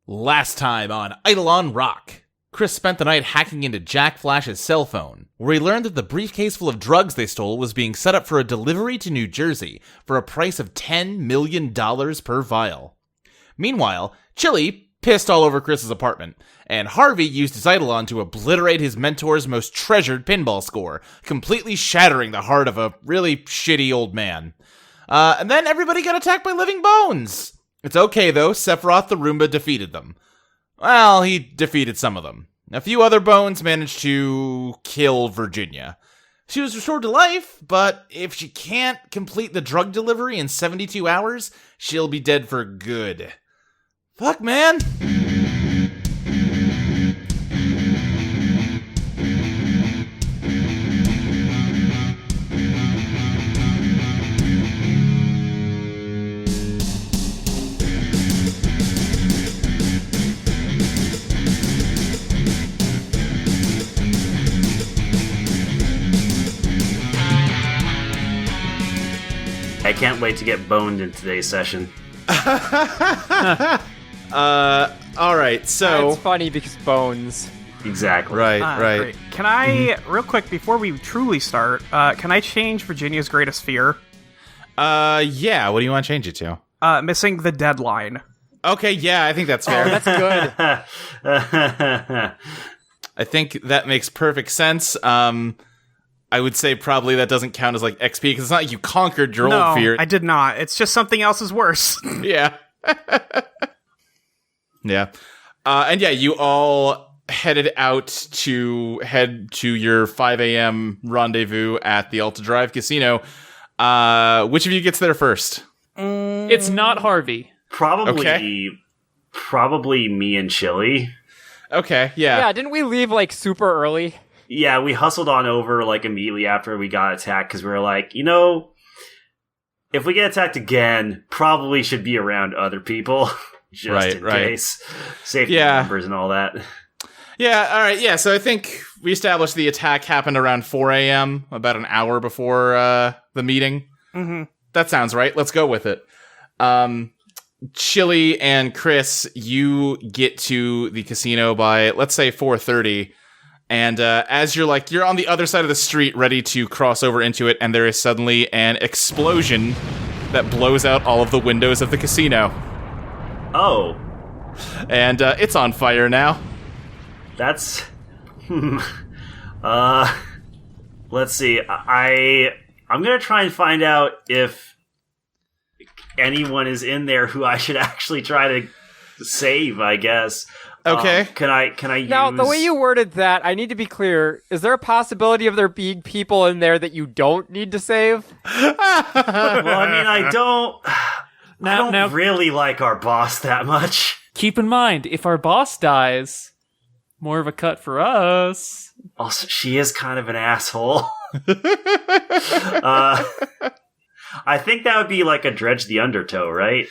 Last time on Eidolon Rock, Chris spent the night hacking into Jack Flash's cell phone, where he learned that the briefcase full of drugs they stole was being set up for a delivery to New Jersey for a price of $10 million per vial. Meanwhile, Chilli pissed all over Chris's apartment, and Harvey used his Eidolon to obliterate his mentor's most treasured pinball score, completely shattering the heart of a really shitty old man. And then everybody got attacked by living bones! It's okay, though. Sephiroth the Roomba defeated them. Well, he defeated some of them. A few other bones managed to kill Virginia. She was restored to life, but if she can't complete the drug delivery in 72 hours, she'll be dead for good. Fuck, man! I can't wait to get boned in today's session. Alright, so... It's funny because bones. Exactly. Right. Great. Can I, real quick, before we truly start, can I change Virginia's greatest fear? Yeah, what do you want to change it to? Missing the deadline. Okay, yeah, I think that's fair. Oh, that's good. I think that makes perfect sense. I would say probably that doesn't count as, like, XP, because it's not like you conquered your old fear. I did not. It's just something else is worse. Yeah. Yeah. And yeah, you all headed out to head to your 5 a.m. rendezvous at the Alta Drive Casino. Which of you gets there first? It's not Harvey. Probably me and Chilli. Okay, yeah. Yeah, didn't we leave, like, super early? Yeah, we hustled on over, like, immediately after we got attacked, because we were like, you know, if we get attacked again, probably should be around other people, just in case. Safety numbers and all that. Yeah, alright, yeah, so I think we established the attack happened around 4 a.m., about an hour before the meeting. Mm-hmm. That sounds right, let's go with it. Chilli and Chris, you get to the casino by, let's say, 4:30. And as you're on the other side of the street ready to cross over into it, and there is suddenly an explosion that blows out all of the windows of the casino. Oh. And it's on fire now. That's... let's see. I'm gonna try and find out if anyone is in there who I should actually try to save, I guess. Okay. Can I use... Now, the way you worded that, I need to be clear. Is there a possibility of there being people in there that you don't need to save? Well, I mean, I don't really like our boss that much. Keep in mind, if our boss dies, more of a cut for us. Also, she is kind of an asshole. I think that would be like a Dredge the Undertow, right?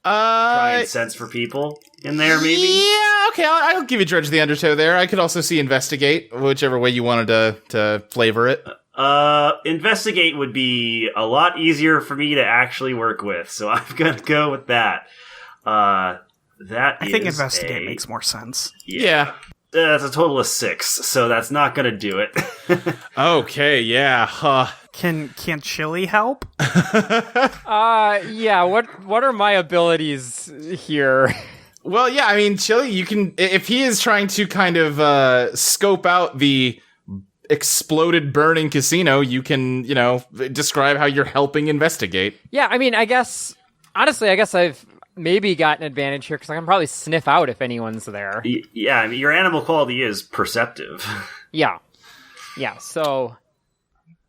Try and sense for people in there, maybe? Yeah, okay, I'll give you Dredge the Undertow there. I could also see Investigate, whichever way you wanted to flavor it. Investigate would be a lot easier for me to actually work with, so I'm gonna go with that. I think Investigate makes more sense. Yeah. That's a total of 6, so that's not gonna do it. Okay, yeah. Can Chilli help? Yeah, what are my abilities here? Well, yeah, I mean, Chilli, you can... If he is trying to kind of scope out the exploded, burning casino, you can, describe how you're helping investigate. Yeah, I mean, honestly, I've maybe got an advantage here, because I can probably sniff out if anyone's there. Yeah, I mean, your animal quality is perceptive. Yeah, so...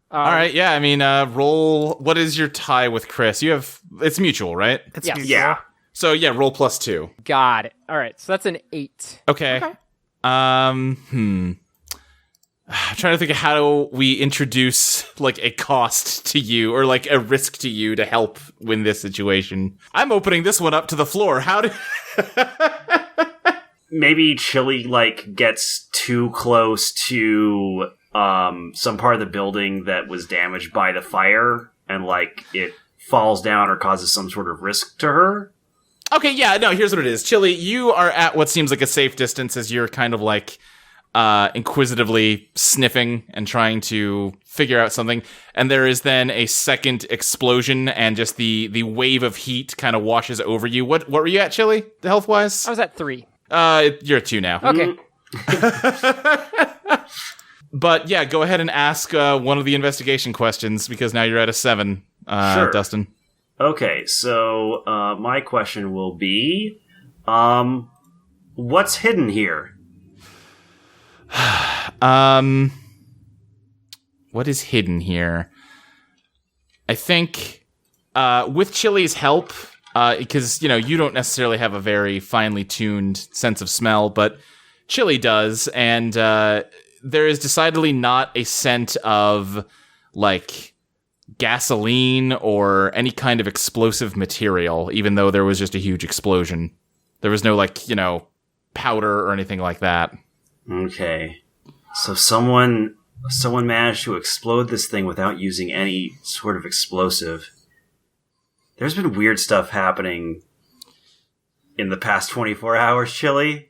All right, yeah, I mean, roll... What is your tie with Chris? You have... It's mutual, right? It's yes. mutual. Yeah. So, yeah, roll +2. Got it. All right, so that's an 8. Okay. I'm trying to think of how we introduce, like, a cost to you, or, like, a risk to you to help win this situation. I'm opening this one up to the floor. How do... Maybe Chilli, like, gets too close to... some part of the building that was damaged by the fire, and like it falls down or causes some sort of risk to her. Okay, yeah, no, here's what it is. Chilli, you are at what seems like a safe distance as you're kind of like inquisitively sniffing and trying to figure out something. And there is then a second explosion and just the wave of heat kind of washes over you. What were you at, Chilli, health-wise? I was at 3. You're at 2 now. Okay. But yeah, go ahead and ask one of the investigation questions because now you're at a 7, Sure. Dustin. Okay, so my question will be, what's hidden here? What is hidden here? I think with Chilli's help, because you don't necessarily have a very finely tuned sense of smell, but Chilli does, and there is decidedly not a scent of like gasoline or any kind of explosive material, even though there was just a huge explosion. There was no powder or anything like that. Okay, so someone managed to explode this thing without using any sort of explosive. There's been weird stuff happening in the past 24 hours, Chilli.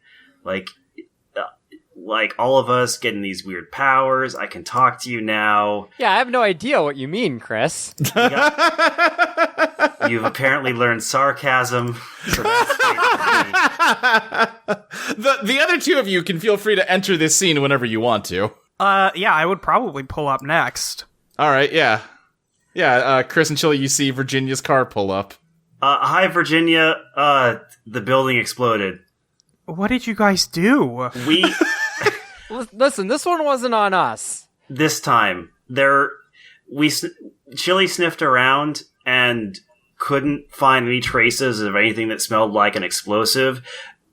Like all of us getting these weird powers. I can talk to you now. Yeah, I have no idea what you mean, Chris. You've apparently learned sarcasm. So that's great for me. The other two of you can feel free to enter this scene whenever you want to. Yeah, I would probably pull up next. All right, yeah. Yeah, Chris and Chilli, you see Virginia's car pull up. Hi, Virginia. The building exploded. What did you guys do? Listen, this one wasn't on us. This time, Chilli sniffed around and couldn't find any traces of anything that smelled like an explosive.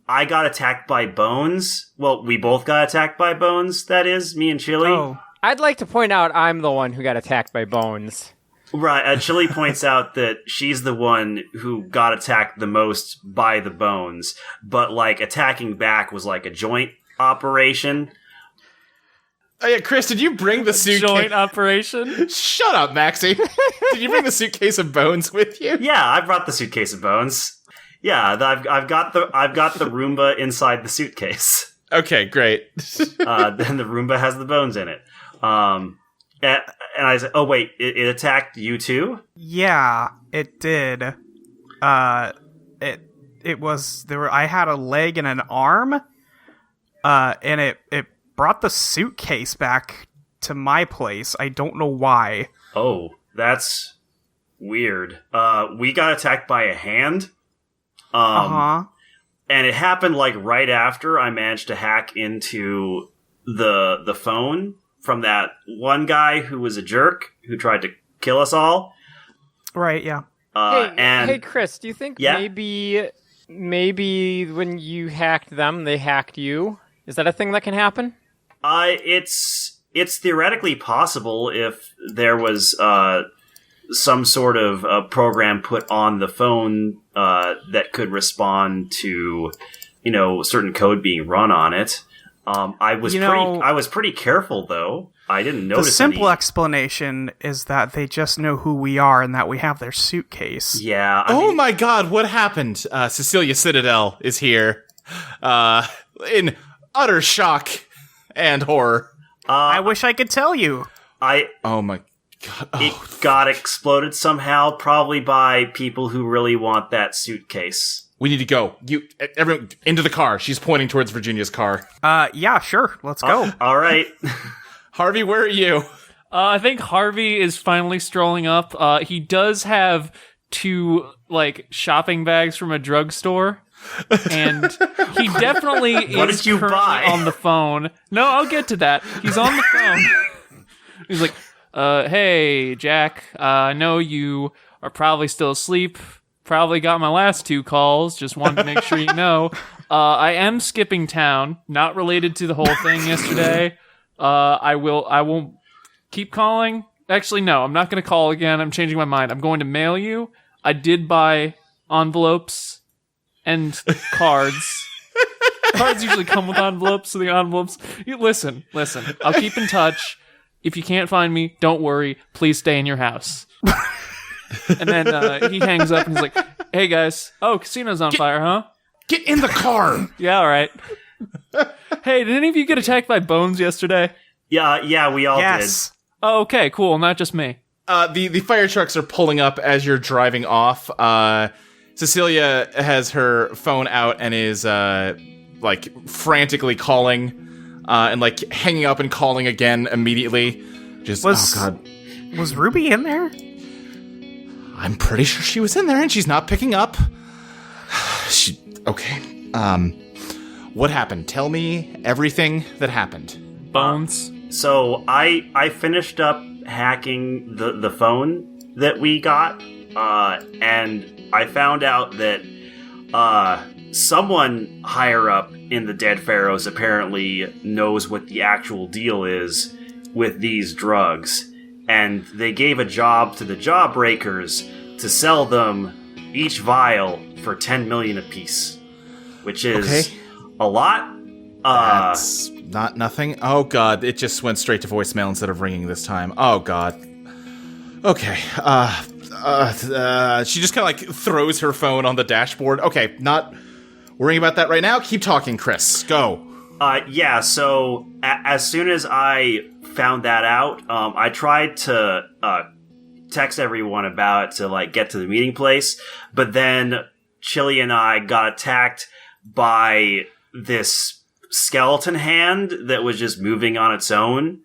I got attacked by bones. Well, we both got attacked by bones, that is, me and Chilli. Oh. I'd like to point out I'm the one who got attacked by bones. Right, Chilli points out that she's the one who got attacked the most by the bones, but, attacking back was like a joint operation. Oh yeah, Chris, did you bring the suitcase? Joint operation? Shut up, Maxie. Did you bring the suitcase of bones with you? Yeah, I brought the suitcase of bones. Yeah, I've got the Roomba inside the suitcase. Okay, great. Then the Roomba has the bones in it. And I said, "Oh wait, it attacked you too?" Yeah, it did. It was I had a leg and an arm. And it brought the suitcase back to my place. I don't know why. Oh, that's weird. We got attacked by a hand. And it happened right after I managed to hack into the phone from that one guy who was a jerk who tried to kill us all. Right, yeah. Hey, Chris, do you think maybe when you hacked them, they hacked you? Is that a thing that can happen? It's theoretically possible if there was some sort of program put on the phone that could respond to certain code being run on it. I was pretty careful though. I didn't notice. The simple explanation is that they just know who we are and that we have their suitcase. Yeah. Oh my God, what happened? Cecilia Citadel is here, in utter shock and horror. I wish I could tell you. Oh my God. It got exploded somehow, probably by people who really want that suitcase. We need to go. Everyone, into the car. She's pointing towards Virginia's car. Yeah, sure. Let's go. All right. Harvey, where are you? I think Harvey is finally strolling up. He does have 2, shopping bags from a drugstore. And he definitely is currently on the phone. No, I'll get to that. He's on the phone. He's like, hey, Jack, I know you are probably still asleep. Probably got my last 2 calls. Just wanted to make sure you know. I am skipping town. Not related to the whole thing yesterday. I won't keep calling. Actually, no, I'm not going to call again. I'm changing my mind. I'm going to mail you. I did buy envelopes and cards. Cards usually come with envelopes, so the envelopes... Listen. I'll keep in touch. If you can't find me, don't worry. Please stay in your house. And then he hangs up and he's like, Hey, guys. Oh, casino's on fire, huh? Get in the car! Yeah, all right. Hey, did any of you get attacked by bones yesterday? Yeah, we all did. Oh, okay, cool. Not just me. The fire trucks are pulling up as you're driving off. Cecilia has her phone out and is, frantically calling, and, hanging up and calling again immediately. Oh, God. Was Ruby in there? I'm pretty sure she was in there, and she's not picking up. Okay. What happened? Tell me everything that happened. Bones. So I finished up hacking the phone that we got, and I found out that someone higher up in the Dead Pharaohs apparently knows what the actual deal is with these drugs, and they gave a job to the Jawbreakers to sell them each vial for 10 million apiece, which is a lot. That's not nothing. Oh, God, it just went straight to voicemail instead of ringing this time. Oh, God. Okay. She just kind of throws her phone on the dashboard. Okay, not worrying about that right now. Keep talking, Chris. Go. Yeah, so as soon as I found that out, I tried to text everyone about it to get to the meeting place, but then Chilli and I got attacked by this skeleton hand that was just moving on its own.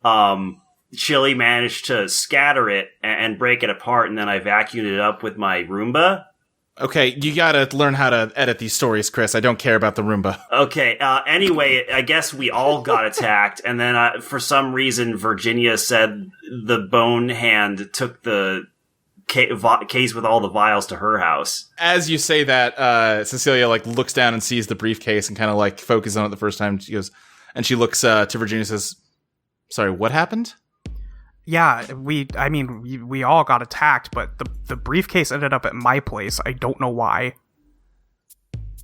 Chilli managed to scatter it and break it apart, and then I vacuumed it up with my Roomba. Okay, you gotta learn how to edit these stories, Chris. I don't care about the Roomba. Okay, anyway, I guess we all got attacked, and then for some reason, Virginia said the bone hand took the case with all the vials to her house. As you say that, Cecilia, looks down and sees the briefcase and kind of, focuses on it the first time. She goes, and she looks to Virginia and says, sorry, what happened? Yeah, we all got attacked, but the briefcase ended up at my place. I don't know why.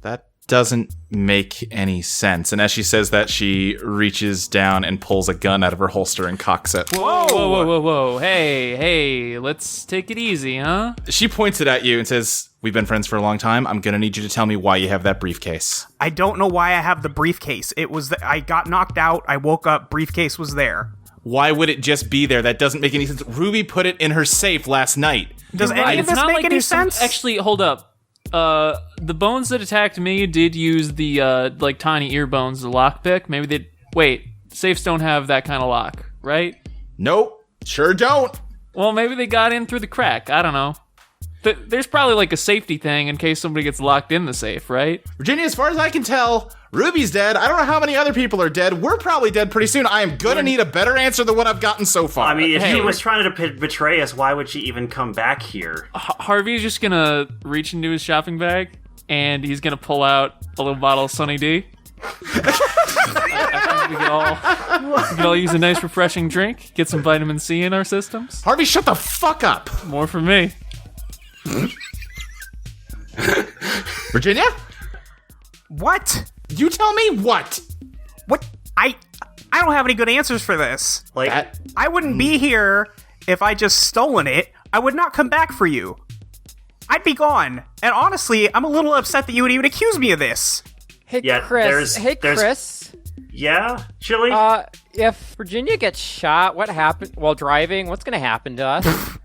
That doesn't make any sense. And as she says that, she reaches down and pulls a gun out of her holster and cocks it. Whoa. Hey, let's take it easy, huh? She points it at you and says, we've been friends for a long time. I'm gonna need you to tell me why you have that briefcase. I don't know why I have the briefcase. It was I got knocked out, I woke up, briefcase was there. Why would it just be there? That doesn't make any sense. Ruby put it in her safe last night. Does any of this make any sense? Actually, hold up. The bones that attacked me did use the, tiny ear bones, the lockpick. Maybe they... Wait, safes don't have that kind of lock, right? Nope, sure don't. Well, maybe they got in through the crack. I don't know. There's probably, a safety thing in case somebody gets locked in the safe, right? Virginia, as far as I can tell, Ruby's dead. I don't know how many other people are dead. We're probably dead pretty soon. I am gonna need a better answer than what I've gotten so far. I mean, if she was trying to betray us, why would she even come back here? Harvey's just gonna reach into his shopping bag, and he's gonna pull out a little bottle of Sunny D. I think we can all use a nice refreshing drink, get some vitamin C in our systems. Harvey, shut the fuck up! More for me. Virginia? What? You tell me what? What? I don't have any good answers for this. I wouldn't be here if I just stolen it. I would not come back for you. I'd be gone. And honestly, I'm a little upset that you would even accuse me of this. Hey, Chris. Chris. Yeah, Chilli? If Virginia gets shot, what happened while driving? What's going to happen to us?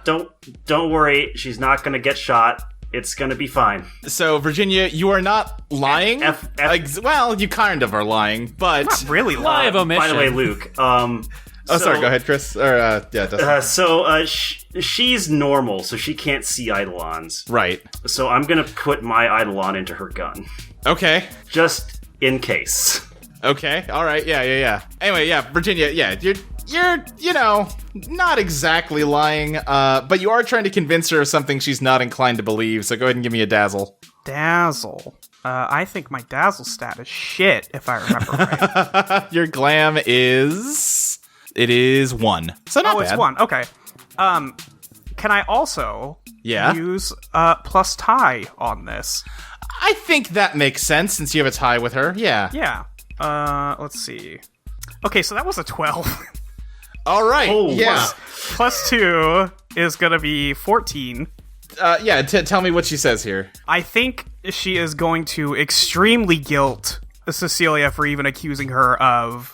Don't worry. She's not going to get shot. It's going to be fine. So, Virginia, you are not lying? Well, you kind of are lying, but... Not really lying. Lie of omission. By the way, Luke, sorry, go ahead, Chris. Or, yeah, Dustin. She's normal, so she can't see Eidolons. Right. So I'm going to put my Eidolon into her gun. Okay. Just in case. Okay, alright, yeah. Anyway, yeah, Virginia, yeah, you're, not exactly lying, but you are trying to convince her of something she's not inclined to believe, so go ahead and give me a dazzle. Dazzle. I think my dazzle stat is shit, if I remember right. Your glam is... It is 1. So not bad. It's 1, okay. Can I also use plus tie on this? I think that makes sense, since you have a tie with her, yeah. Yeah. Let's see. Okay, so that was a 12. All right, yeah. Plus 2 is going to be 14. Tell me what she says here. I think she is going to extremely guilt Cecilia for even accusing her of,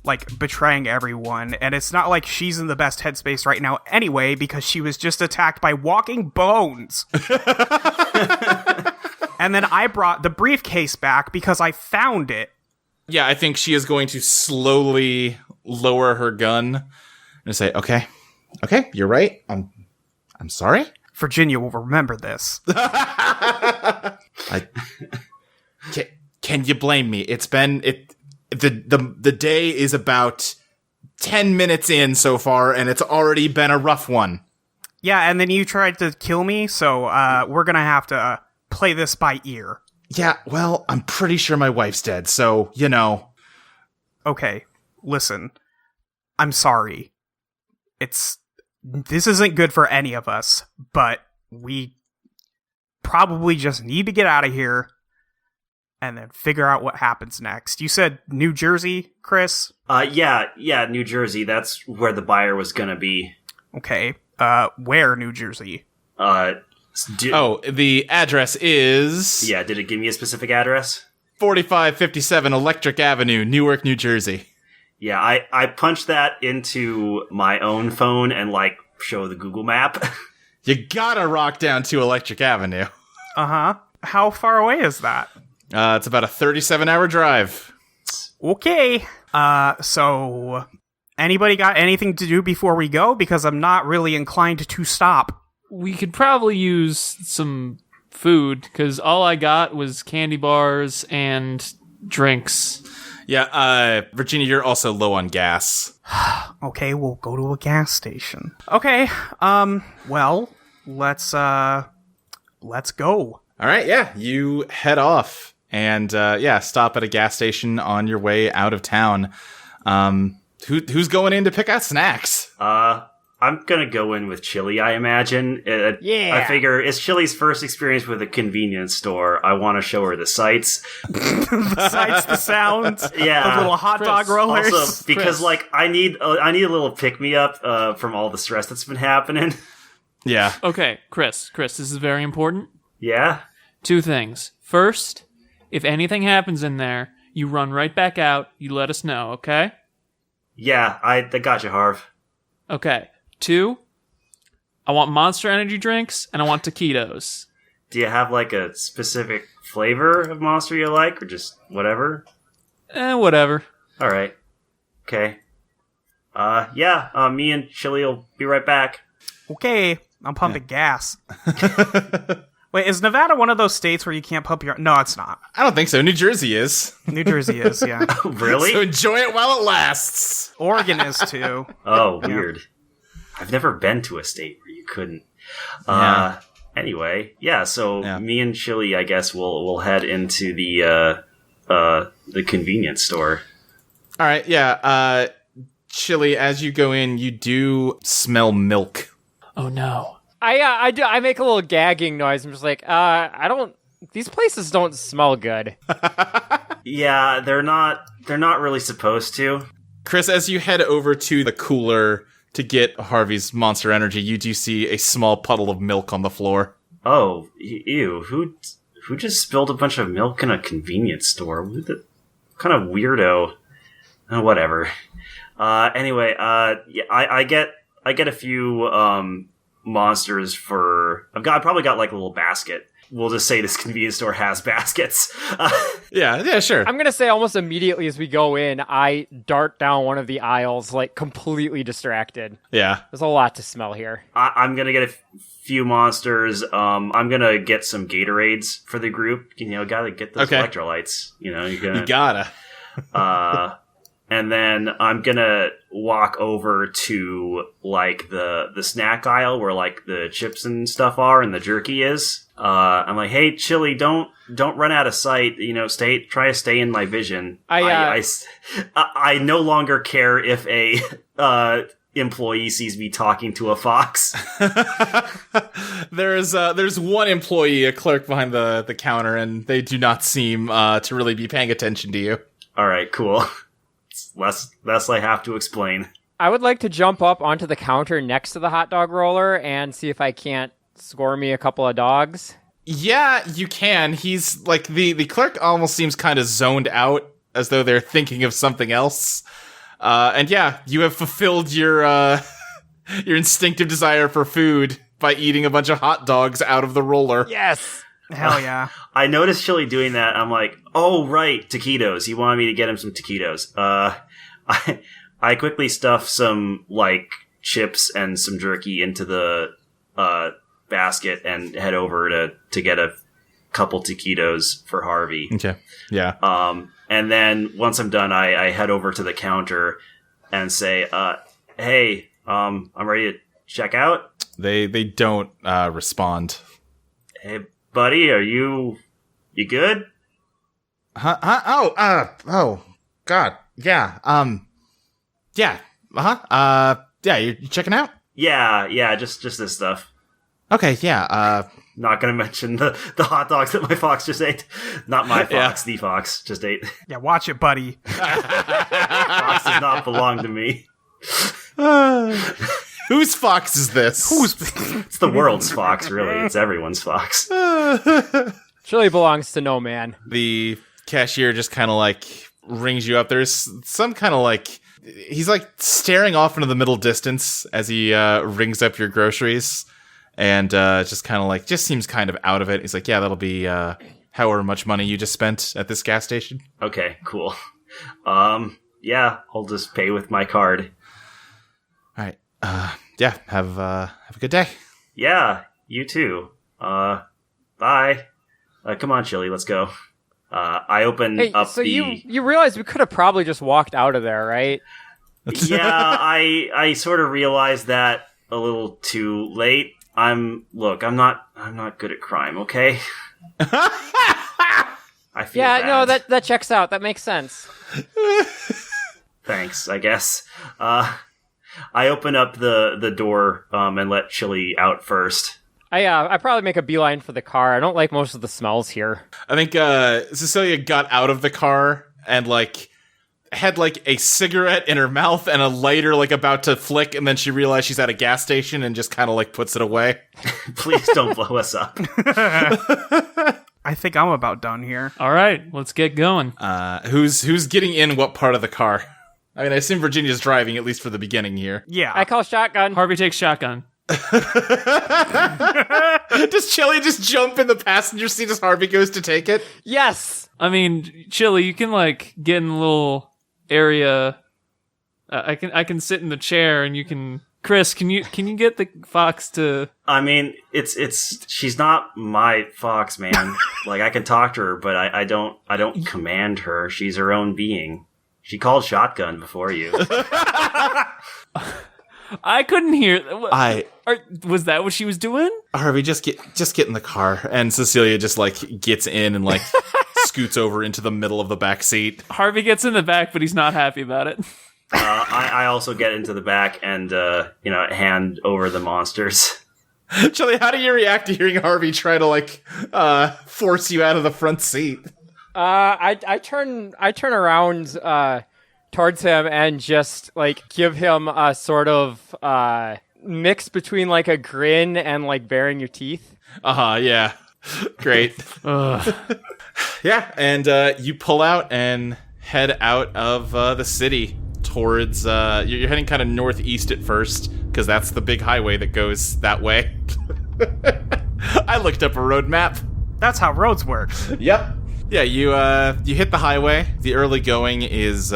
like, betraying everyone. And it's not like she's in the best headspace right now anyway, because she was just attacked by walking bones. And then I brought the briefcase back because I found it. Yeah, I think she is going to slowly lower her gun and say, okay, you're right. I'm sorry. Virginia will remember this. Can you blame me? The day is about 10 minutes in so far, and it's already been a rough one. Yeah, and then you tried to kill me, so we're gonna have to play this by ear. Yeah, well, I'm pretty sure my wife's dead, so, Okay, listen. I'm sorry. This isn't good for any of us, but we probably just need to get out of here and then figure out what happens next. You said New Jersey, Chris? Yeah, New Jersey. That's where the buyer was gonna be. Okay, where New Jersey? The address is... Yeah, did it give me a specific address? 4557 Electric Avenue, Newark, New Jersey. Yeah, I punched that into my own phone and, like, show the Google map. You gotta rock down to Electric Avenue. Uh-huh. How far away is that? It's about a 37-hour drive. Okay. So anybody got anything to do before we go? Because I'm not really inclined to stop. We could probably use some food, because all I got was candy bars and drinks. Yeah, Virginia, you're also low on gas. Okay, we'll go to a gas station. Okay, well, let's go. All right, yeah, you head off and, stop at a gas station on your way out of town. Who's going in to pick out snacks? I'm gonna go in with Chilli, I imagine. Yeah. I figure it's Chilli's first experience with a convenience store. I want to show her the sights. The sights, the sounds, yeah, the little hot dog rollers. Also, because I need a little pick me up from all the stress that's been happening. Yeah. Okay, Chris, this is very important. Yeah. 2 things. First, if anything happens in there, you run right back out. You let us know, okay? Yeah, I got you, Harv. Okay. 2, I want Monster Energy drinks, and I want taquitos. Do you have, like, a specific flavor of Monster you like, or just whatever? Whatever. All right. Okay. Me and Chilli will be right back. Okay, I'm pumping gas. Wait, is Nevada one of those states where you can't pump your... No, it's not. I don't think so. New Jersey is. New Jersey is, yeah. Really? So enjoy it while it lasts. Oregon is, too. Oh, weird. I've never been to a state where you couldn't. Anyway, me and Chilli, I guess, will head into the convenience store. All right, yeah. Chilli, as you go in, you do smell milk. Oh no! I make a little gagging noise. I'm just like, these places don't smell good. Yeah, they're not really supposed to. Chris, as you head over to the cooler to get Harvey's Monster Energy, you do see a small puddle of milk on the floor. Oh, ew! Who just spilled a bunch of milk in a convenience store? What kind of weirdo? Whatever. Anyway, I get a few monsters for. I probably got like a little basket. We'll just say this convenience store has baskets. Yeah, sure. I'm gonna say almost immediately as we go in, I dart down one of the aisles, like completely distracted. Yeah, there's a lot to smell here. I'm gonna get a few monsters. I'm gonna get some Gatorades for the group. Gotta get those electrolytes. You gotta. And then I'm gonna walk over to like the snack aisle where like the chips and stuff are and the jerky is. I'm like, hey, Chilli, don't run out of sight. Try to stay in my vision. I no longer care if a employee sees me talking to a fox. There's one employee, a clerk behind the counter, and they do not seem to really be paying attention to you. All right, cool. Less I have to explain. I would like to jump up onto the counter next to the hot dog roller and see if I can't score me a couple of dogs? Yeah, you can. He's like, the clerk almost seems kind of zoned out, as though they're thinking of something else. And yeah, you have fulfilled your your instinctive desire for food by eating a bunch of hot dogs out of the roller. Yes! Hell yeah. I noticed Chilli doing that. I'm like, oh, right, taquitos. He wanted me to get him some taquitos. I quickly stuff some, like, chips and some jerky into the basket and head over to get a couple taquitos for Harvey. Okay, yeah. And then once I'm done, I head over to the counter and say, hey, I'm ready to check out. They don't respond. Hey, buddy, you good? Huh? Oh, God. Yeah. Yeah. Yeah, you checking out? Yeah, just this stuff. Okay, yeah. Not gonna mention the hot dogs that my fox just ate. Not my fox, the fox just ate. Yeah, watch it, buddy. Fox does not belong to me. Whose fox is this? It's the world's fox, really. It's everyone's fox. Chilli belongs to no man. The cashier just kind of like rings you up. There's some kind of like, he's like staring off into the middle distance as he rings up your groceries, and just kind of like, just seems kind of out of it. He's like, yeah, that'll be however much money you just spent at this gas station. Okay, cool. Yeah, I'll just pay with my card. All right. Yeah, have a good day. Yeah, you too. Bye. Come on, Chilli, let's go. I open up so you realize we could have probably just walked out of there, right? Yeah, I sort of realized that a little too late. I'm not good at crime, okay? I feel bad. No, that checks out. That makes sense. Thanks, I guess. I open up the door and let Chilli out first. I probably make a beeline for the car. I don't like most of the smells here. I think Cecilia got out of the car and like had like a cigarette in her mouth and a lighter like about to flick, and then she realized she's at a gas station and just kind of like puts it away. Please don't blow us up. I think I'm about done here. All right, let's get going. Who's getting in what part of the car? I mean, I assume Virginia's driving, at least for the beginning here. Yeah. I call shotgun. Harvey takes shotgun. Does Chilli just jump in the passenger seat as Harvey goes to take it? Yes. I mean, Chilli, you can like get in a little area. I can sit in the chair, and you can. Chris, can you get the fox to? I mean, she's not my fox, man. Like, I can talk to her, but I don't command her. She's her own being. She called shotgun before you. I couldn't hear. Was that what she was doing? Harvey, just get in the car, and Cecilia just like gets in and like scoots over into the middle of the back seat. Harvey gets in the back, but he's not happy about it. I also get into the back and hand over the monsters. Chilli, how do you react to hearing Harvey try to like force you out of the front seat? I turn around towards him and just like give him a sort of mix between like a grin and like baring your teeth. Yeah. Great. Yeah, and you pull out and head out of the city towards you're heading kind of northeast at first, because that's the big highway that goes that way. I looked up a road map. That's how roads work. Yep. Yeah, you hit the highway. The early going is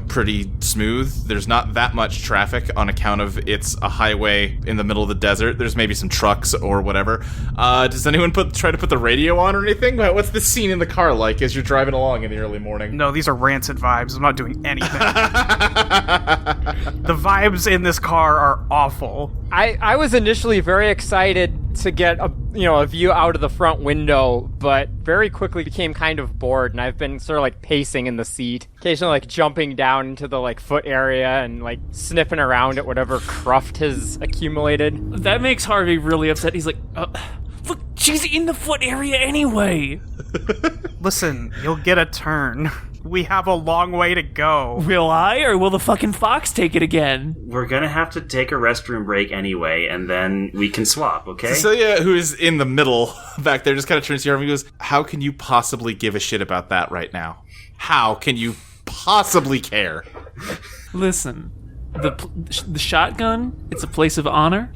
pretty smooth. There's not that much traffic on account of it's a highway in the middle of the desert. There's maybe some trucks or whatever. Does anyone try to put the radio on or anything? What's the scene in the car like as you're driving along in the early morning? No, these are rancid vibes. I'm not doing anything. The vibes in this car are awful. I was initially very excited to get a view out of the front window, but very quickly became kind of bored, and I've been sort of like pacing in the seat, occasionally like jumping down into the like foot area and like sniffing around at whatever cruft has accumulated. That makes Harvey really upset. He's like, look, she's in the foot area anyway. Listen, you'll get a turn. We have a long way to go. Will I, or will the fucking fox take it again? We're gonna have to take a restroom break anyway, and then we can swap, okay? Cecilia, who is in the middle back there, just kind of turns to you and goes, how can you possibly give a shit about that right now? How can you possibly care? Listen, the shotgun, it's a place of honor.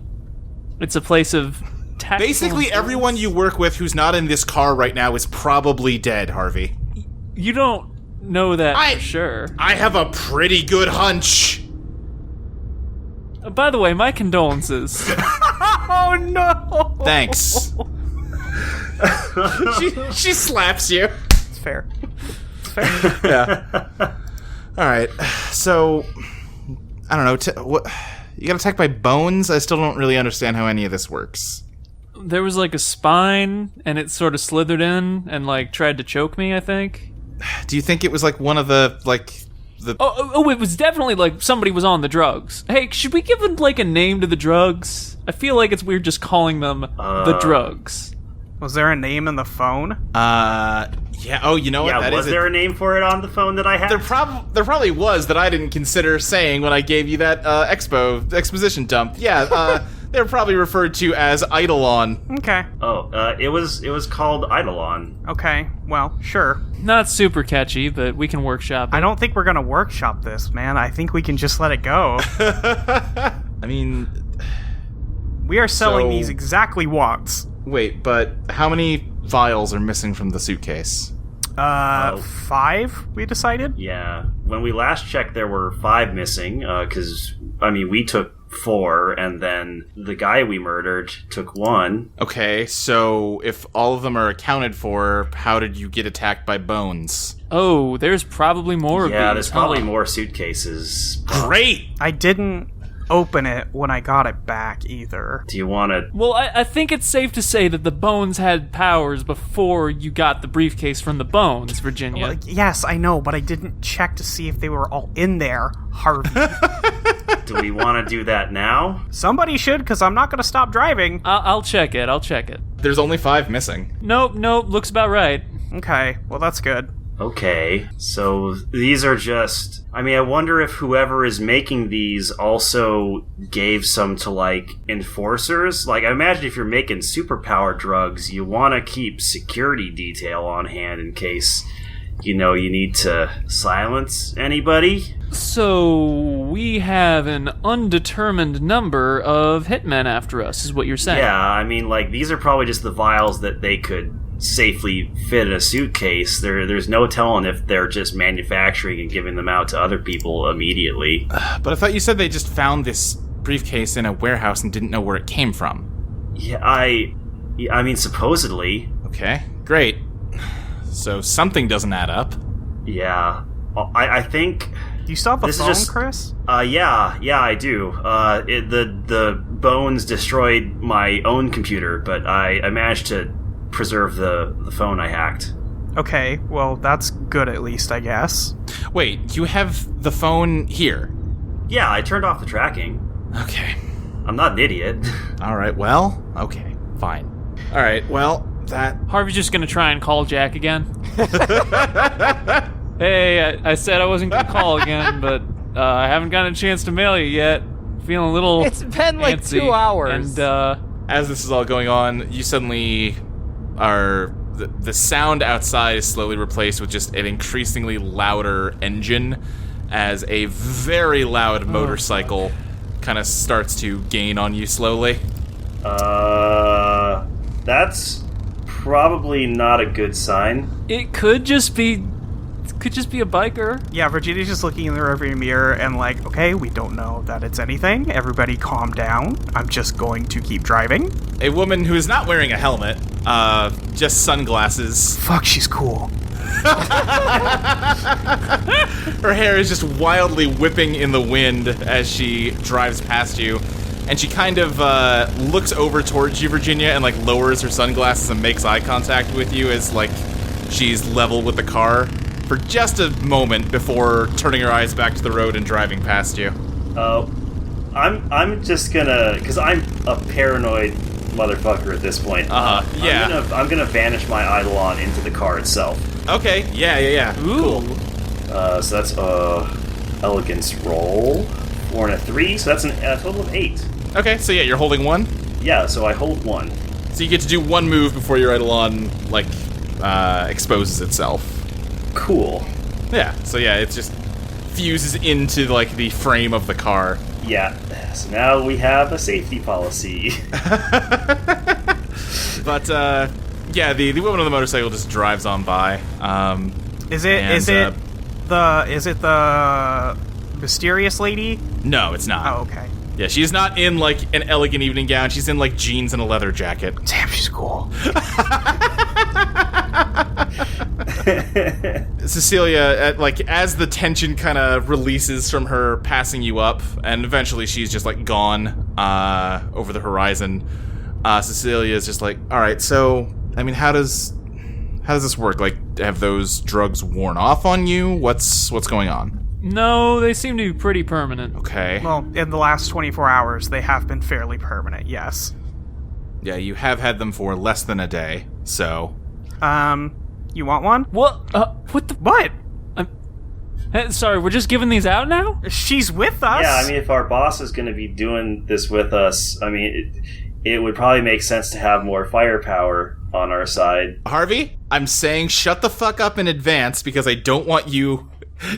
It's a place of tactful Basically, influence. everyone you work with who's not in this car right now is probably dead, Harvey. You don't know that for sure. I have a pretty good hunch. By the way, my condolences. Oh no! Thanks. she slaps you. It's fair. Yeah. All right. So, I don't know. What you got attacked by bones? I still don't really understand how any of this works. There was like a spine, and it sort of slithered in and like tried to choke me, I think. Do you think it was like one of the Oh, it was definitely like somebody was on the drugs. Hey, should we give them like a name to the drugs? I feel like it's weird just calling them the drugs. Was there a name in the phone? Yeah. Oh, you know what? Yeah, was there a name for it on the phone that I had? There probably was that I didn't consider saying when I gave you that exposition dump. Yeah, they're probably referred to as Eidolon. Okay. Oh, it was called Eidolon. Okay. Well, sure. Not super catchy, but we can workshop it. I don't think we're gonna workshop this, man. I think we can just let it go. I mean, we are selling these exactly once. Wait, but how many vials are missing from the suitcase? 5, we decided? Yeah. When we last checked, there were 5 missing, because, we took 4, and then the guy we murdered took 1. Okay, so if all of them are accounted for, how did you get attacked by bones? Oh, there's probably more of these. Yeah, there's probably more suitcases. Great! I didn't open it when I got it back either. Do you want to... Well, I think it's safe to say that the bones had powers before you got the briefcase from the bones, Virginia. Well, yes, I know, but I didn't check to see if they were all in there, Harvey. Do we want to do that now? Somebody should, because I'm not going to stop driving. I'll check it. There's only 5 missing. Nope, looks about right. Okay, well, that's good. Okay, so these are just... I wonder if whoever is making these also gave some to, enforcers? I imagine if you're making superpower drugs, you want to keep security detail on hand in case, you need to silence anybody. So, we have an undetermined number of hitmen after us, is what you're saying. Yeah, these are probably just the vials that they could safely fit in a suitcase. There's no telling if they're just manufacturing and giving them out to other people immediately. But I thought you said they just found this briefcase in a warehouse and didn't know where it came from. Yeah, I mean, supposedly. Okay, great. So something doesn't add up. Yeah. I think... Do you still have the phone, just, Chris? Yeah, I do. The bones destroyed my own computer, but I managed to preserve the phone I hacked. Okay, well, that's good at least, I guess. Wait, you have the phone here? Yeah, I turned off the tracking. Okay. I'm not an idiot. Alright, well, okay, fine. Alright, well, that... Harvey's just gonna try and call Jack again. Hey, I said I wasn't gonna call again, but I haven't gotten a chance to mail you yet. Feeling a little It's been like antsy. 2 hours. And, as this is all going on, you suddenly are... The sound outside is slowly replaced with just an increasingly louder engine as a very loud motorcycle kind of starts to gain on you slowly. That's probably not a good sign. it could just be a biker. Yeah, Virginia's just looking in the rearview mirror and okay, we don't know that it's anything. Everybody calm down. I'm just going to keep driving. A woman who is not wearing a helmet, just sunglasses. Fuck, she's cool. Her hair is just wildly whipping in the wind as she drives past you. And she kind of looks over towards you, Virginia, and lowers her sunglasses and makes eye contact with you as she's level with the car for just a moment before turning her eyes back to the road and driving past you. I'm just gonna, because I'm a paranoid motherfucker at this point. Yeah. I'm gonna vanish my Eidolon into the car itself. Okay, yeah. Ooh. Cool. So that's elegance roll. 4 and a 3, so that's a total of 8. Okay, so yeah, you're holding 1? Yeah, so I hold 1. So you get to do 1 move before your Eidolon, exposes itself. Cool. Yeah, so yeah, it just fuses into, the frame of the car. Yeah, so now we have a safety policy. But, yeah, the woman on the motorcycle just drives on by. Is it the mysterious lady? No, it's not. Oh, okay. Yeah, she's not in, an elegant evening gown. She's in, jeans and a leather jacket. Damn, she's cool. Cecilia, as the tension kind of releases from her passing you up, and eventually she's just, gone over the horizon, Cecilia's just all right, so, I mean, how does this work? Have those drugs worn off on you? What's going on? No, they seem to be pretty permanent. Okay. Well, in the last 24 hours, they have been fairly permanent, yes. Yeah, you have had them for less than a day, so... You want one? What? What the... What? Sorry, we're just giving these out now? She's with us? Yeah, I mean, if our boss is going to be doing this with us, I mean, it would probably make sense to have more firepower on our side. Harvey, I'm saying shut the fuck up in advance because I don't want you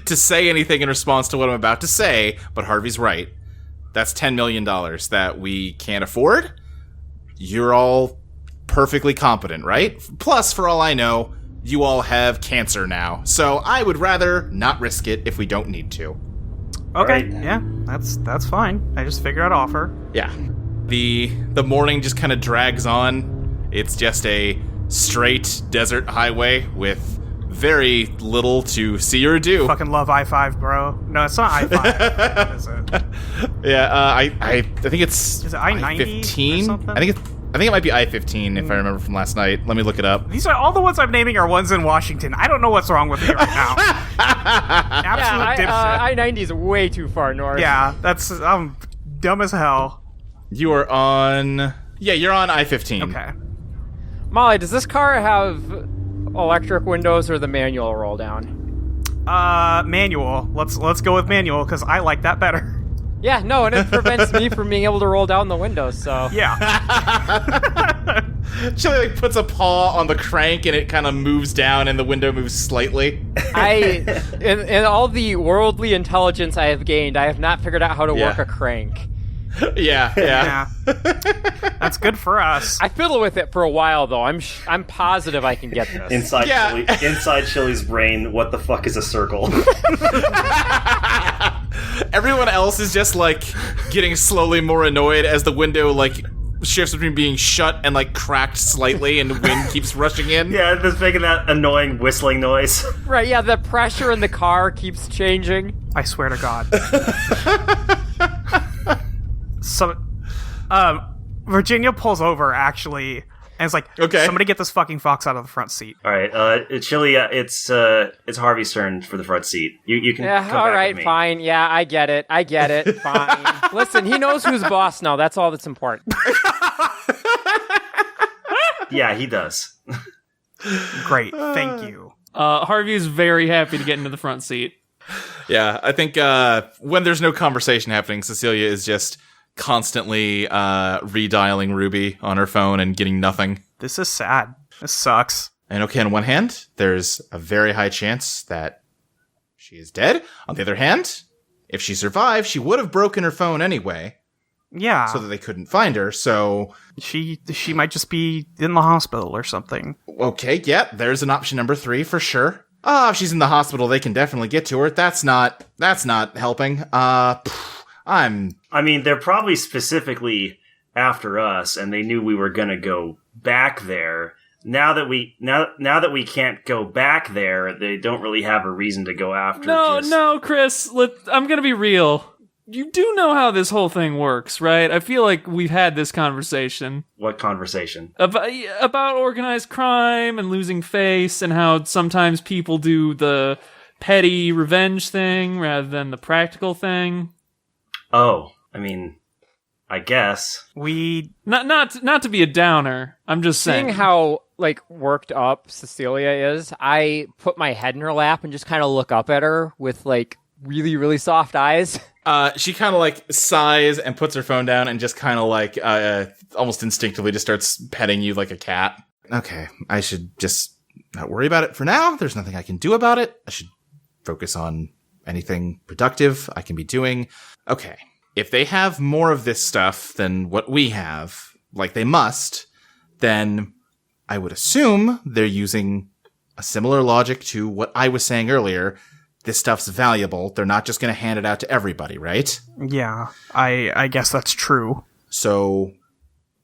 to say anything in response to what I'm about to say, but Harvey's right. That's $10 million that we can't afford. You're all perfectly competent, right? Plus, for all I know, you all have cancer now, so I would rather not risk it if we don't need to. Okay, Right. yeah, that's fine. I just figured I'd offer. Yeah. The morning just kind of drags on. It's just a straight desert highway with very little to see or do. Fucking love I-5, bro. No, it's not I-5. What is it? Yeah, I think it's... Is it I-90 I-15? or something? I think it might be I-15 if I remember from last night. Let me look it up. These are all the ones I'm naming are ones in Washington. I don't know what's wrong with me right now. Absolute dipshit. I-90 is way too far north. Yeah, I'm dumb as hell. You are on... Yeah, you're on I-15. Okay. Molly, does this car have electric windows or the manual roll down? Manual. Let's go with manual because I like that better. Yeah, no, and it prevents me from being able to roll down the windows, so... Yeah. Chilli puts a paw on the crank and it kind of moves down and the window moves slightly. In all the worldly intelligence I have gained, I have not figured out how to work a crank. Yeah. That's good for us. I fiddle with it for a while, though. I'm positive I can get this. Inside Chilli's brain, what the fuck is a circle? Everyone else is just, getting slowly more annoyed as the window, shifts between being shut and, cracked slightly and the wind keeps rushing in. Yeah, just making that annoying whistling noise. Right, yeah, the pressure in the car keeps changing. I swear to God. So, Virginia pulls over, actually, and it's like, okay, somebody get this fucking fox out of the front seat. All right, Chilli, it's Harvey's turn for the front seat. You can come all back right, with me. fine. Yeah, I get it. Fine. Listen, he knows who's boss now. That's all that's important. Yeah, he does. Great, thank you. Harvey is very happy to get into the front seat. Yeah, I think when there's no conversation happening, Cecilia is just constantly redialing Ruby on her phone and getting nothing. This is sad. This sucks. And okay, on one hand, there's a very high chance that she is dead. On the other hand, if she survived, she would have broken her phone anyway. Yeah. So that they couldn't find her, so... She might just be in the hospital or something. Okay, yeah, there's an option number 3 for sure. If she's in the hospital, they can definitely get to her. That's not helping. I mean, they're probably specifically after us, and they knew we were gonna go back there. Now that we can't go back there, they don't really have a reason to go after. No, Chris. I'm gonna be real. You do know how this whole thing works, right? I feel like we've had this conversation. What conversation? About organized crime and losing face, and how sometimes people do the petty revenge thing rather than the practical thing. Oh, I mean, I guess. Not to be a downer. I'm just saying. Seeing how worked up Cecilia is, I put my head in her lap and just kind of look up at her with really, really soft eyes. She kind of sighs and puts her phone down and just kind of almost instinctively just starts petting you like a cat. Okay, I should just not worry about it for now. There's nothing I can do about it. I should focus on anything productive I can be doing. Okay, if they have more of this stuff than what we have, like they must, then I would assume they're using a similar logic to what I was saying earlier. This stuff's valuable. They're not just going to hand it out to everybody, right? Yeah, I guess that's true. So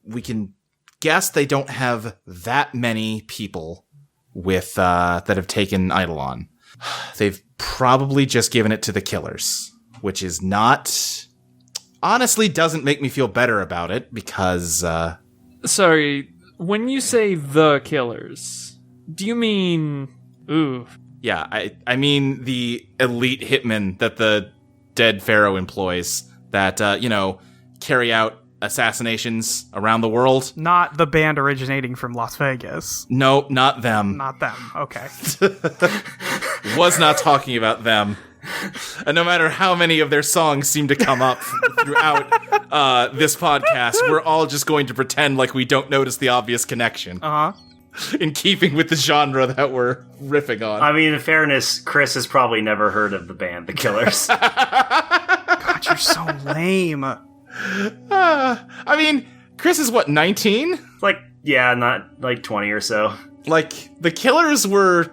we can guess they don't have that many people with that have taken Eidolon. They've probably just given it to the killers, which is not... honestly doesn't make me feel better about it because... Sorry, when you say the killers, do you mean... Ooh... Yeah, I mean the elite hitmen that the dead pharaoh employs that, carry out assassinations around the world. Not the band originating from Las Vegas. No, not them. Not them, okay. Was not talking about them. And no matter how many of their songs seem to come up throughout this podcast, we're all just going to pretend like we don't notice the obvious connection. Uh-huh. In keeping with the genre that we're riffing on. I mean, in fairness, Chris has probably never heard of the band The Killers. God, you're so lame. I mean, Chris is what, 19? Not 20 or so. The Killers were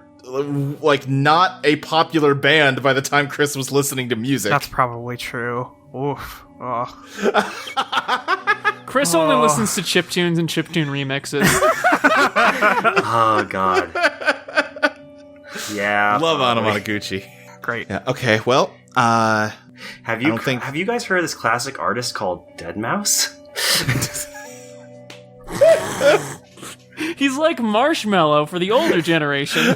not a popular band by the time Chris was listening to music. That's probably true. Oof. Oh. Chris only listens to chiptunes and chiptune remixes. Oh, God. Yeah. Love Anamanaguchi. Great. Yeah, okay, well, have you guys heard of this classic artist called Deadmau5? He's like Marshmallow for the older generation.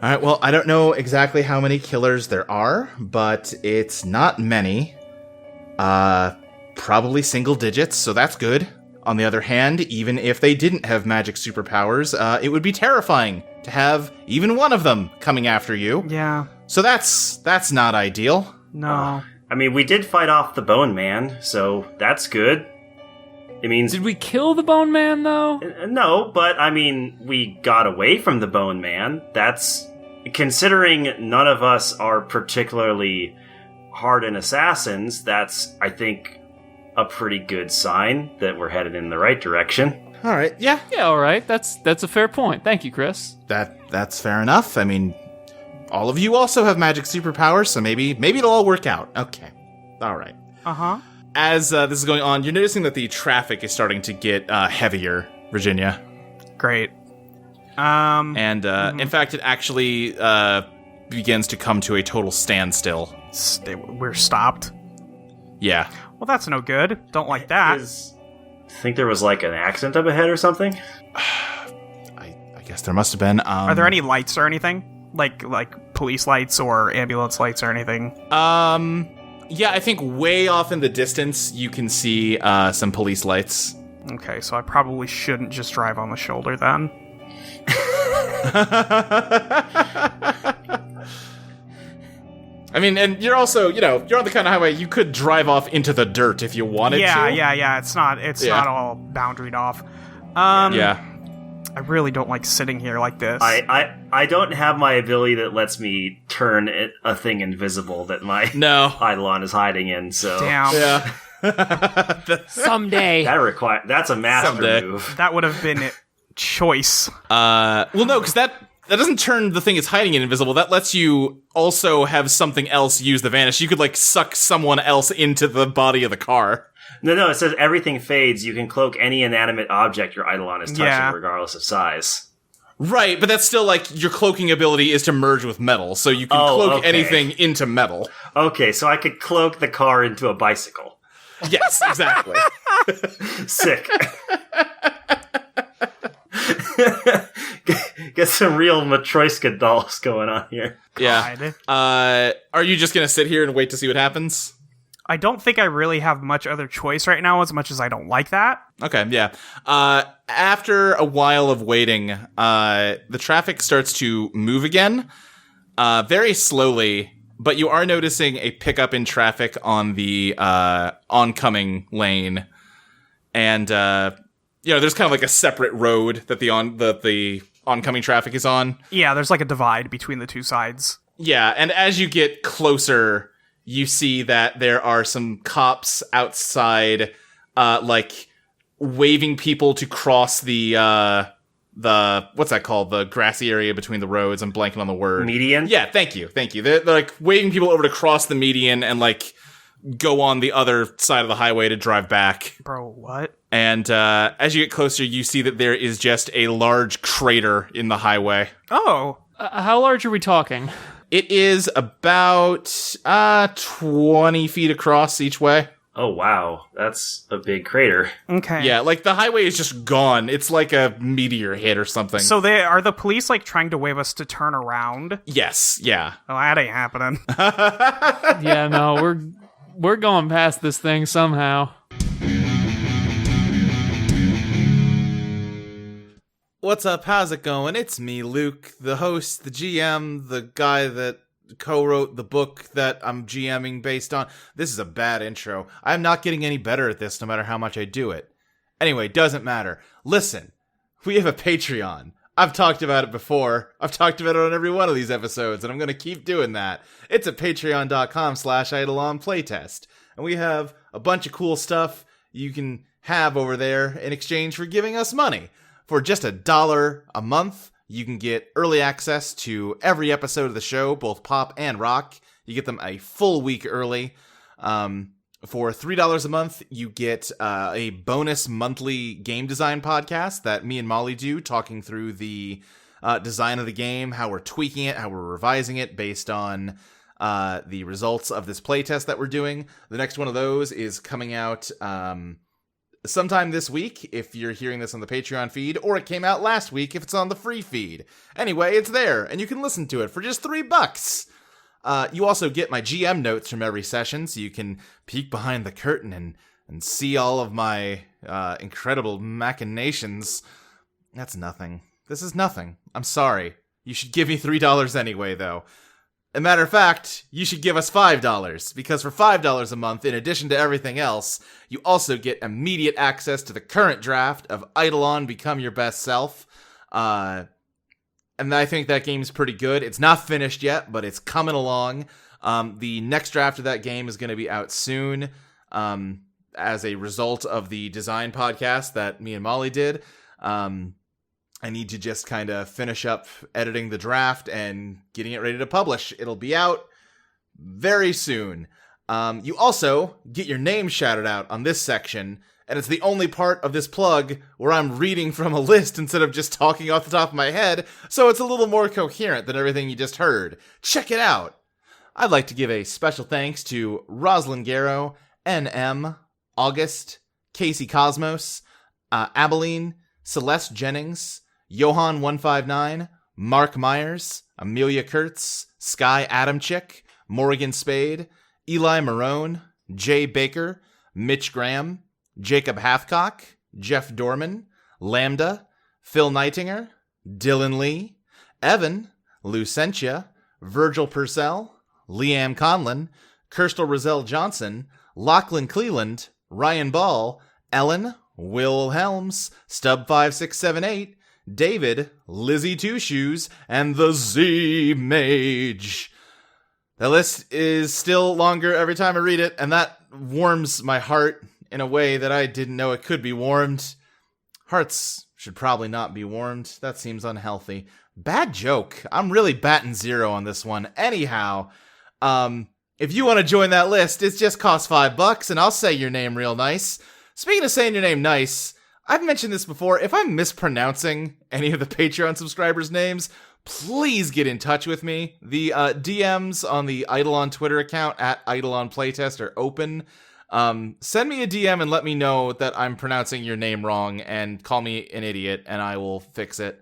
All right, well, I don't know exactly how many killers there are, but it's not many. Probably single digits, so that's good. On the other hand, even if they didn't have magic superpowers, it would be terrifying to have even one of them coming after you. Yeah. So that's not ideal. No. I mean, we did fight off the Bone Man, so that's good. It means... Did we kill the Bone Man, though? No, but, I mean, we got away from the Bone Man. That's... Considering none of us are particularly hardened assassins, that's, I think, a pretty good sign that we're headed in the right direction. All right, yeah. Yeah, all right. That's a fair point. Thank you, Chris. That's fair enough. I mean, all of you also have magic superpowers, so maybe it'll all work out. Okay. All right. Uh-huh. As this is going on, you're noticing that the traffic is starting to get heavier, Virginia. Great. In fact, it actually begins to come to a total standstill. We're stopped? Yeah. Well, that's no good. Don't like that. Think there was an accident up ahead or something? I guess there must have been. Are there any lights or anything? Like police lights or ambulance lights or anything? Yeah, I think way off in the distance you can see some police lights. Okay, so I probably shouldn't just drive on the shoulder then. I mean, and you're also, you're on the kind of highway you could drive off into the dirt if you wanted to. Yeah. It's not all boundaried off. Yeah. I really don't like sitting here like this. I don't have my ability that lets me turn a thing invisible that my Eidolon is hiding in. So damn. Yeah. Someday. That's a master move. That would have been choice. Well, no, because that doesn't turn the thing it's hiding in invisible. That lets you also have something else use the vanish. You could suck someone else into the body of the car. No, it says everything fades. You can cloak any inanimate object your Eidolon is touching, regardless of size. Right, but that's still your cloaking ability is to merge with metal, so you can cloak anything into metal. Okay, so I could cloak the car into a bicycle. Yes, exactly. Sick. Get some real Matryoshka dolls going on here. Yeah. Are you just going to sit here and wait to see what happens? I don't think I really have much other choice right now, as much as I don't like that. Okay, yeah. After a while of waiting, the traffic starts to move again, very slowly, but you are noticing a pickup in traffic on the oncoming lane, and there's kind of like a separate road that the oncoming traffic is on. Yeah, there's like a divide between the two sides. Yeah, and as you get closer, you see that there are some cops outside, like waving people to cross the what's that called? The grassy area between the roads. I'm blanking on the word. Median? Yeah, thank you. They're like waving people over to cross the median and like go on the other side of the highway to drive back. Bro, what? And as you get closer, you see that there is just a large crater in the highway. Oh. How large are we talking? It is about 20 feet across each way. Oh, wow. That's a big crater. Okay. Yeah, like the highway is just gone. It's like a meteor hit or something. So are the police like trying to wave us to turn around? Yes, yeah. Oh, that ain't happening. Yeah, no, we're going past this thing somehow. What's up? How's it going? It's me, Luke, the host, the GM, the guy that co-wrote the book that I'm GMing based on. This is a bad intro. I'm not getting any better at this no matter how much I do it. Anyway, doesn't matter. Listen, we have a Patreon. I've talked about it before. I've talked about it on every one of these episodes, and I'm going to keep doing that. It's at patreon.com/Eidolon playtest. And we have a bunch of cool stuff you can have over there in exchange for giving us money. For just $1 a month, you can get early access to every episode of the show, both pop and rock. You get them a full week early. For $3 a month, you get a bonus monthly game design podcast that me and Molly do, talking through the design of the game, how we're tweaking it, how we're revising it based on the results of this playtest that we're doing. The next one of those is coming out sometime this week, if you're hearing this on the Patreon feed, or it came out last week if it's on the free feed. Anyway, it's there, and you can listen to it for just $3. You also get my GM notes from every session, so you can peek behind the curtain and see all of my incredible machinations. That's nothing. This is nothing. I'm sorry. You should give me $3 anyway, though. As a matter of fact, you should give us $5, because for $5 a month, in addition to everything else, you also get immediate access to the current draft of Eidolon Become Your Best Self. And I think that game's pretty good. It's not finished yet, but it's coming along. The next draft of that game is going to be out soon, as a result of the design podcast that me and Molly did. I need to just kind of finish up editing the draft and getting it ready to publish. It'll be out very soon. You also get your name shouted out on this section, and it's the only part of this plug where I'm reading from a list instead of just talking off the top of my head, so it's a little more coherent than everything you just heard. Check it out! I'd like to give a special thanks to Rosalind Garrow, NM, August, Casey Cosmos, Abilene, Celeste Jennings, Johan159, Mark Myers, Amelia Kurtz, Sky Adamchick, Morgan Spade, Eli Marone, Jay Baker, Mitch Graham, Jacob Hathcock, Jeff Dorman, Lambda, Phil Nightinger, Dylan Lee, Evan, Lucentia, Virgil Purcell, Leanne Conlon, Kirstel Roselle Johnson, Lachlan Cleland, Ryan Ball, Ellen, Will Helms, Stub5678, David, Lizzie Two Shoes, and the Z Mage. The list is still longer every time I read it, and that warms my heart in a way that I didn't know it could be warmed. Hearts should probably not be warmed. That seems unhealthy. Bad joke. I'm really batting zero on this one. Anyhow, if you want to join that list, it just costs $5, and I'll say your name real nice. Speaking of saying your name nice, I've mentioned this before. If I'm mispronouncing any of the Patreon subscribers' names, please get in touch with me. The DMs on the Eidolon Twitter account at Eidolon Playtest are open. Send me a DM and let me know that I'm pronouncing your name wrong and call me an idiot and I will fix it.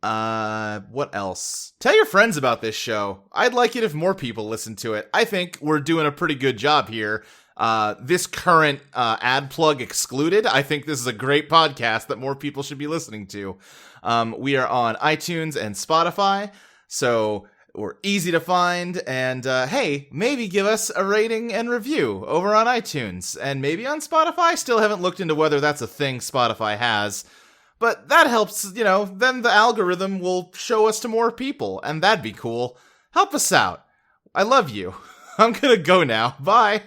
What else? Tell your friends about this show. I'd like it if more people listen to it. I think we're doing a pretty good job here. This current ad plug excluded, I think this is a great podcast that more people should be listening to. We are on iTunes and Spotify, so we're easy to find. And hey, maybe give us a rating and review over on iTunes. And maybe on Spotify. Still haven't looked into whether that's a thing Spotify has. But that helps, then the algorithm will show us to more people, and that'd be cool. Help us out. I love you. I'm gonna go now. Bye.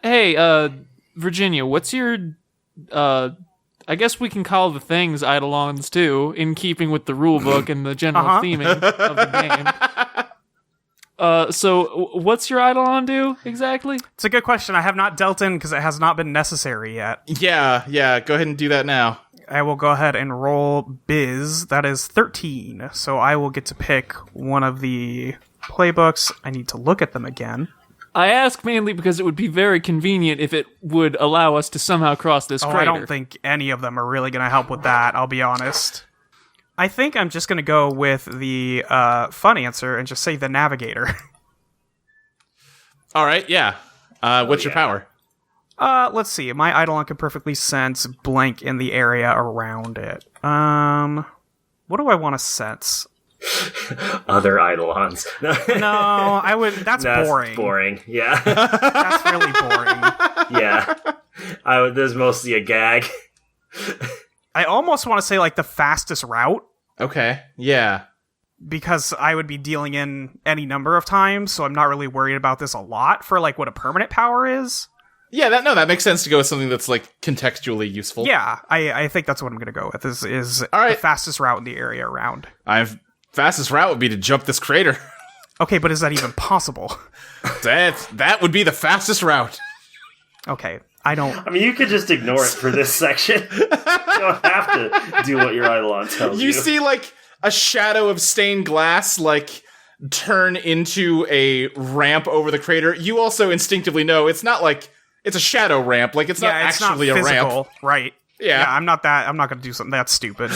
Hey, Virginia, what's your, I guess we can call the things Eidolons too, in keeping with the rulebook and the general theming of the game. So what's your Eidolon do, exactly? It's a good question. I have not dealt in because it has not been necessary yet. Yeah, go ahead and do that now. I will go ahead and roll Biz. That is 13. So I will get to pick one of the playbooks. I need to look at them again. I ask mainly because it would be very convenient if it would allow us to somehow cross this crater. I don't think any of them are really going to help with that, I'll be honest. I think I'm just going to go with the fun answer and just say the Navigator. All right, yeah. What's your power? Let's see. My Eidolon can perfectly sense blank in the area around it. What do I want to sense? Other Eidolons. No, I would. That's boring. Boring. Yeah. That's really boring. Yeah. There's mostly a gag. I almost want to say like the fastest route. Okay. Yeah. Because I would be dealing in any number of times, so I'm not really worried about this a lot for like what a permanent power is. Yeah, that makes sense to go with something that's like contextually useful. Yeah, I think that's what I'm going to go with. Is all right. The fastest route in the area around. Fastest route would be to jump this crater. Okay, but is that even possible? That would be the fastest route. Okay, I don't... I mean, you could just ignore it for this section. You don't have to do what your Eidolon tells you. You see, like, a shadow of stained glass, like, turn into a ramp over the crater. You also instinctively know it's not like... It's a shadow ramp. Like, it's not actually a ramp. Right. Yeah. I'm not going to do something that stupid.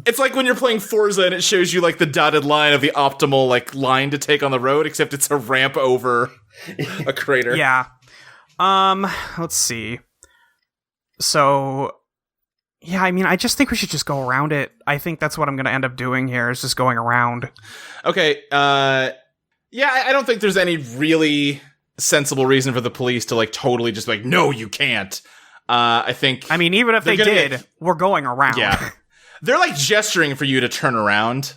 It's like when you're playing Forza and it shows you, like, the dotted line of the optimal, like, line to take on the road, except it's a ramp over a crater. Yeah. Let's see. So, yeah, I mean, I just think we should just go around it. I think that's what I'm going to end up doing here, is just going around. Okay, yeah, I don't think there's any really sensible reason for the police to, like, totally just, like, no, you can't. I think... I mean, even if they did, we're going around. Yeah. They're, like, gesturing for you to turn around.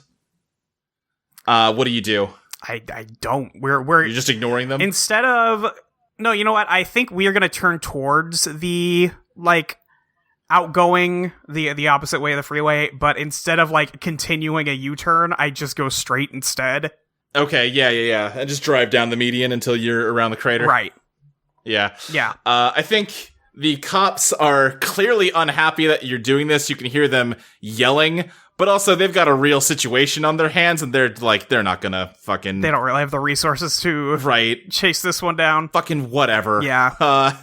What do? I don't. You're just ignoring them? Instead of... No, you know what? I think we are going to turn towards the, like, outgoing, the opposite way of the freeway, but instead of, like, continuing a U-turn, I just go straight instead. Okay, yeah. And just drive down the median until you're around the crater? Right. Yeah. Yeah. I think the cops are clearly unhappy that you're doing this. You can hear them yelling, but also they've got a real situation on their hands, and they're not gonna fucking... They don't really have the resources to chase this one down. Fucking whatever. Yeah.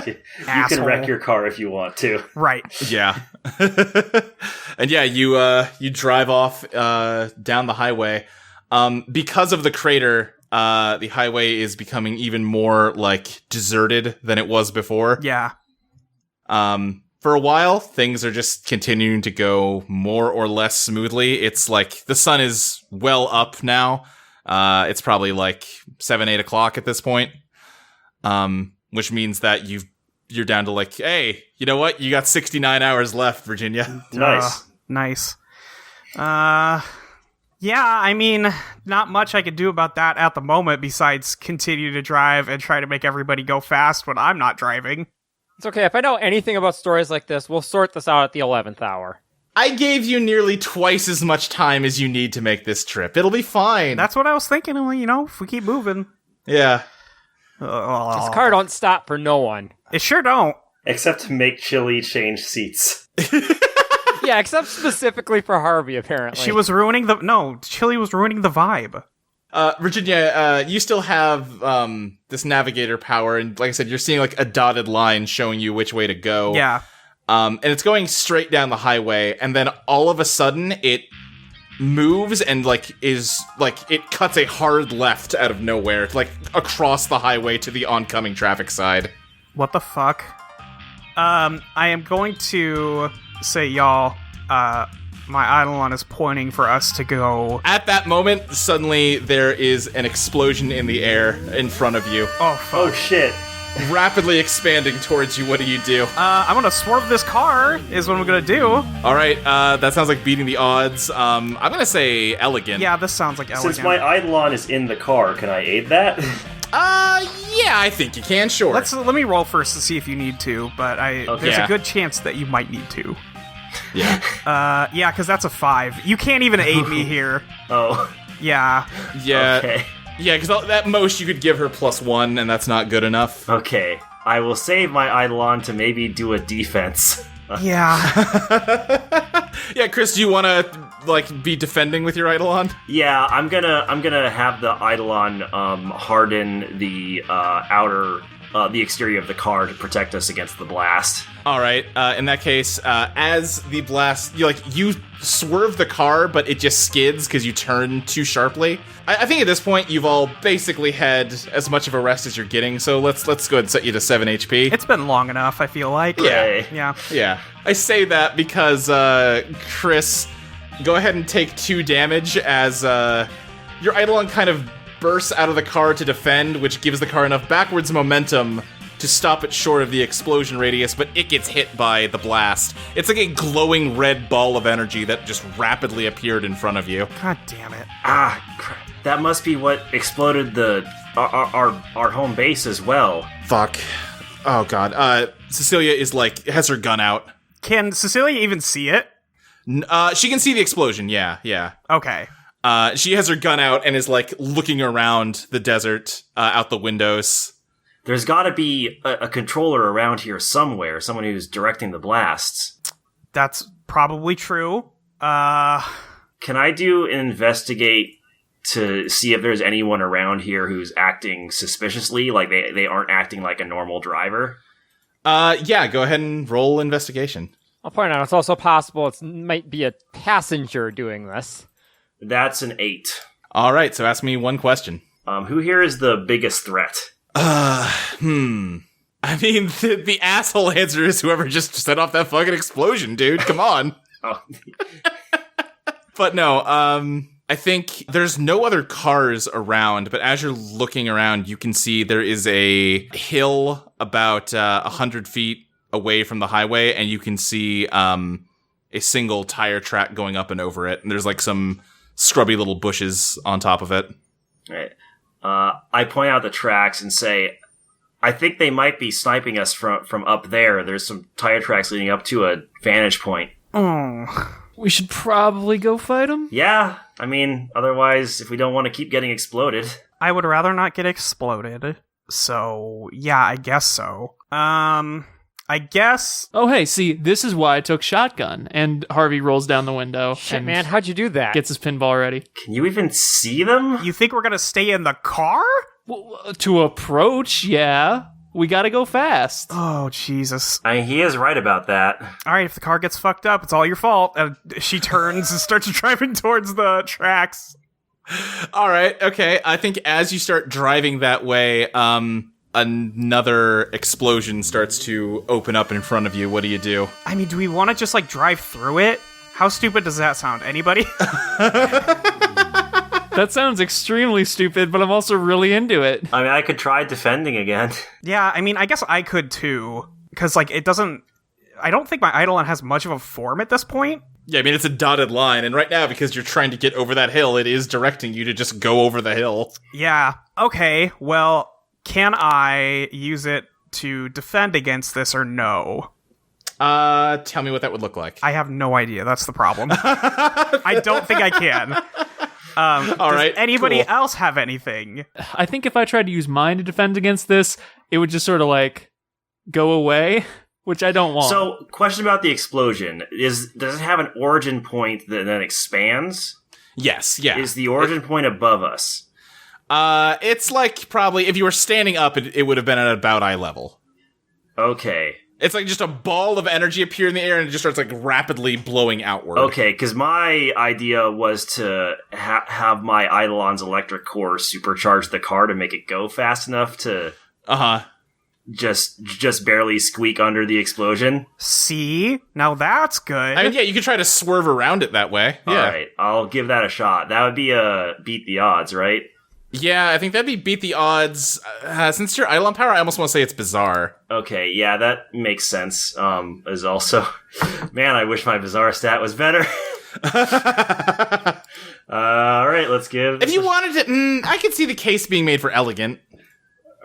You can wreck your car if you want to. Right. Yeah. And yeah, you drive off down the highway. Because of the crater, the highway is becoming even more, like, deserted than it was before. Yeah. For a while, things are just continuing to go more or less smoothly. It's like the sun is well up now. It's probably like 7-8 o'clock at this point. Which means that you're down to like, hey, you know what? You got 69 hours left, Virginia. Nice. Yeah, I mean, not much I could do about that at the moment besides continue to drive and try to make everybody go fast when I'm not driving. It's okay. If I know anything about stories like this, we'll sort this out at the 11th hour. I gave you nearly twice as much time as you need to make this trip. It'll be fine. That's what I was thinking, if we keep moving. Yeah. This car don't stop for no one. It sure don't. Except to make Chilli change seats. Yeah, except specifically for Harvey, apparently. Chilli was ruining the vibe. Virginia, you still have this navigator power, and like I said, you're seeing like a dotted line showing you which way to go. Yeah. And it's going straight down the highway, and then all of a sudden it moves and it cuts a hard left out of nowhere, like across the highway to the oncoming traffic side. What the fuck? I am going to say, y'all, my Eidolon is pointing for us to go. At that moment, suddenly there is an explosion in the air in front of you. Oh, fuck. Oh, shit. Rapidly expanding towards you. What do you do? I'm gonna swerve this car, is what I'm gonna do. Alright, that sounds like beating the odds. I'm gonna say elegant. Yeah, this sounds like elegant. Since my Eidolon is in the car, can I aid that? Yeah, I think you can, sure. Let me roll first to see if you need to, but there's a good chance that you might need to. Yeah. Yeah, because that's a 5. You can't even aid me here. Oh. Yeah. Yeah. Okay. Yeah, because at most you could give her +1, and that's not good enough. Okay. I will save my Eidolon to maybe do a defense. Yeah. Yeah, Chris, do you want to be defending with your Eidolon? Yeah, I'm gonna have the Eidolon harden the the exterior of the car to protect us against the blast. All right. In that case, as the blast, you swerve the car, but it just skids because you turn too sharply. I think at this point you've all basically had as much of a rest as you're getting. So let's go ahead and set you to 7 HP. It's been long enough, I feel like. Yeah. Yeah. Yeah. I say that because Chris, go ahead and take 2 damage as your Eidolon kind of bursts out of the car to defend, which gives the car enough backwards momentum to stop it short of the explosion radius, but it gets hit by the blast. It's like a glowing red ball of energy that just rapidly appeared in front of you. God damn it. Crap. That must be what exploded our home base as well. Fuck. Oh god. Cecilia is has her gun out. Can Cecilia even see it? She can see the explosion, yeah. Okay. She has her gun out and is looking around the desert out the windows. There's gotta be a controller around here somewhere, someone who's directing the blasts. That's probably true. Can I do an investigate to see if there's anyone around here who's acting suspiciously, like they aren't acting like a normal driver? Yeah, go ahead and roll investigation. I'll point out it's also possible it might be a passenger doing this. That's an 8. All right, so ask me one question. Who here is the biggest threat? I mean, the asshole answer is whoever just set off that fucking explosion, dude. Come on. Oh. But no, I think there's no other cars around, but as you're looking around, you can see there is a hill about 100 feet away from the highway, and you can see a single tire track going up and over it, and there's some scrubby little bushes on top of it. Right. I point out the tracks and say, I think they might be sniping us from up there. There's some tire tracks leading up to a vantage point. Oh. We should probably go fight them? Yeah, otherwise, if we don't want to keep getting exploded. I would rather not get exploded. So, yeah, I guess so. I guess... Oh, hey, see, this is why I took shotgun. And Harvey rolls down the window. Shit, and man, how'd you do that? Gets his pinball ready. Can you even see them? You think we're gonna stay in the car? Well, to approach, yeah. We gotta go fast. Oh, Jesus. He is right about that. Alright, if the car gets fucked up, it's all your fault. She turns and starts driving towards the tracks. Alright, okay. I think as you start driving that way, another explosion starts to open up in front of you. What do you do? Do we want to just, drive through it? How stupid does that sound? Anybody? That sounds extremely stupid, but I'm also really into it. I could try defending again. Yeah, I guess I could too. Because, it doesn't... I don't think my Eidolon has much of a form at this point. Yeah, it's a dotted line, and right now, because you're trying to get over that hill, it is directing you to just go over the hill. Yeah. Okay, well, can I use it to defend against this or no? Tell me what that would look like. I have no idea. That's the problem. I don't think I can. All right. Does anybody else have anything? I think if I tried to use mine to defend against this, it would just sort of go away, which I don't want. So, question about the explosion. Does it have an origin point that then expands? Yes, yeah. Is the origin point above us? It's like probably, if you were standing up, it would have been at about eye level. Okay. It's like just a ball of energy appear in the air and it just starts like rapidly blowing outward. Okay, because my idea was to have my Eidolon's electric core supercharge the car to make it go fast enough to just barely squeak under the explosion. See? Now that's good. I mean, yeah, you could try to swerve around it that way. Yeah. All right, I'll give that a shot. That would be a beat the odds, right? Yeah, I think that'd be beat the odds. Since you're Eidolon power, I almost want to say it's bizarre. Okay, yeah, that makes sense. Is also, man, I wish my bizarre stat was better. All right, let's give. If you wanted to, I could see the case being made for elegant.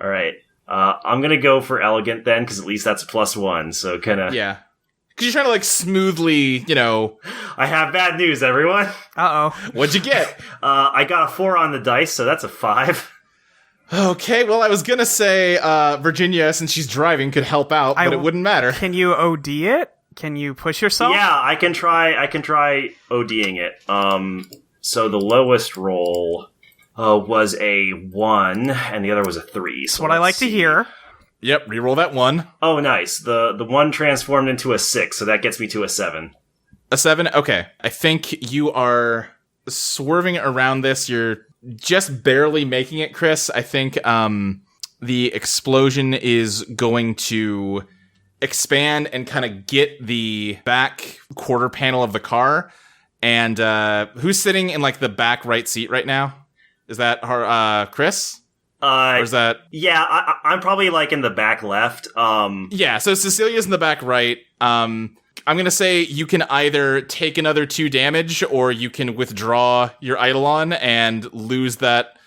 All right, I'm gonna go for elegant then, because at least that's a +1. So kind of yeah. Because you're trying to, like, smoothly, I have bad news, everyone. Uh-oh. What'd you get? I got a 4 on the dice, so that's a 5. Okay, well, I was gonna say Virginia, since she's driving, could help out, but it wouldn't matter. Can you OD it? Can you push yourself? Yeah, I can try ODing it. So the lowest roll was a 1, and the other was a 3. So that's what I like to hear. Yep, reroll that 1. Oh, nice. The 1 transformed into a 6, so that gets me to a 7. A 7? Okay. I think you are swerving around this. You're just barely making it, Chris. I think the explosion is going to expand and kind of get the back quarter panel of the car. And who's sitting in, like, the back right seat right now? Is that Chris? Or is that... Yeah, I'm probably, like, in the back left. Yeah, so Cecilia's in the back right. I'm going to say you can either take another 2 damage, or you can withdraw your Eidolon and lose that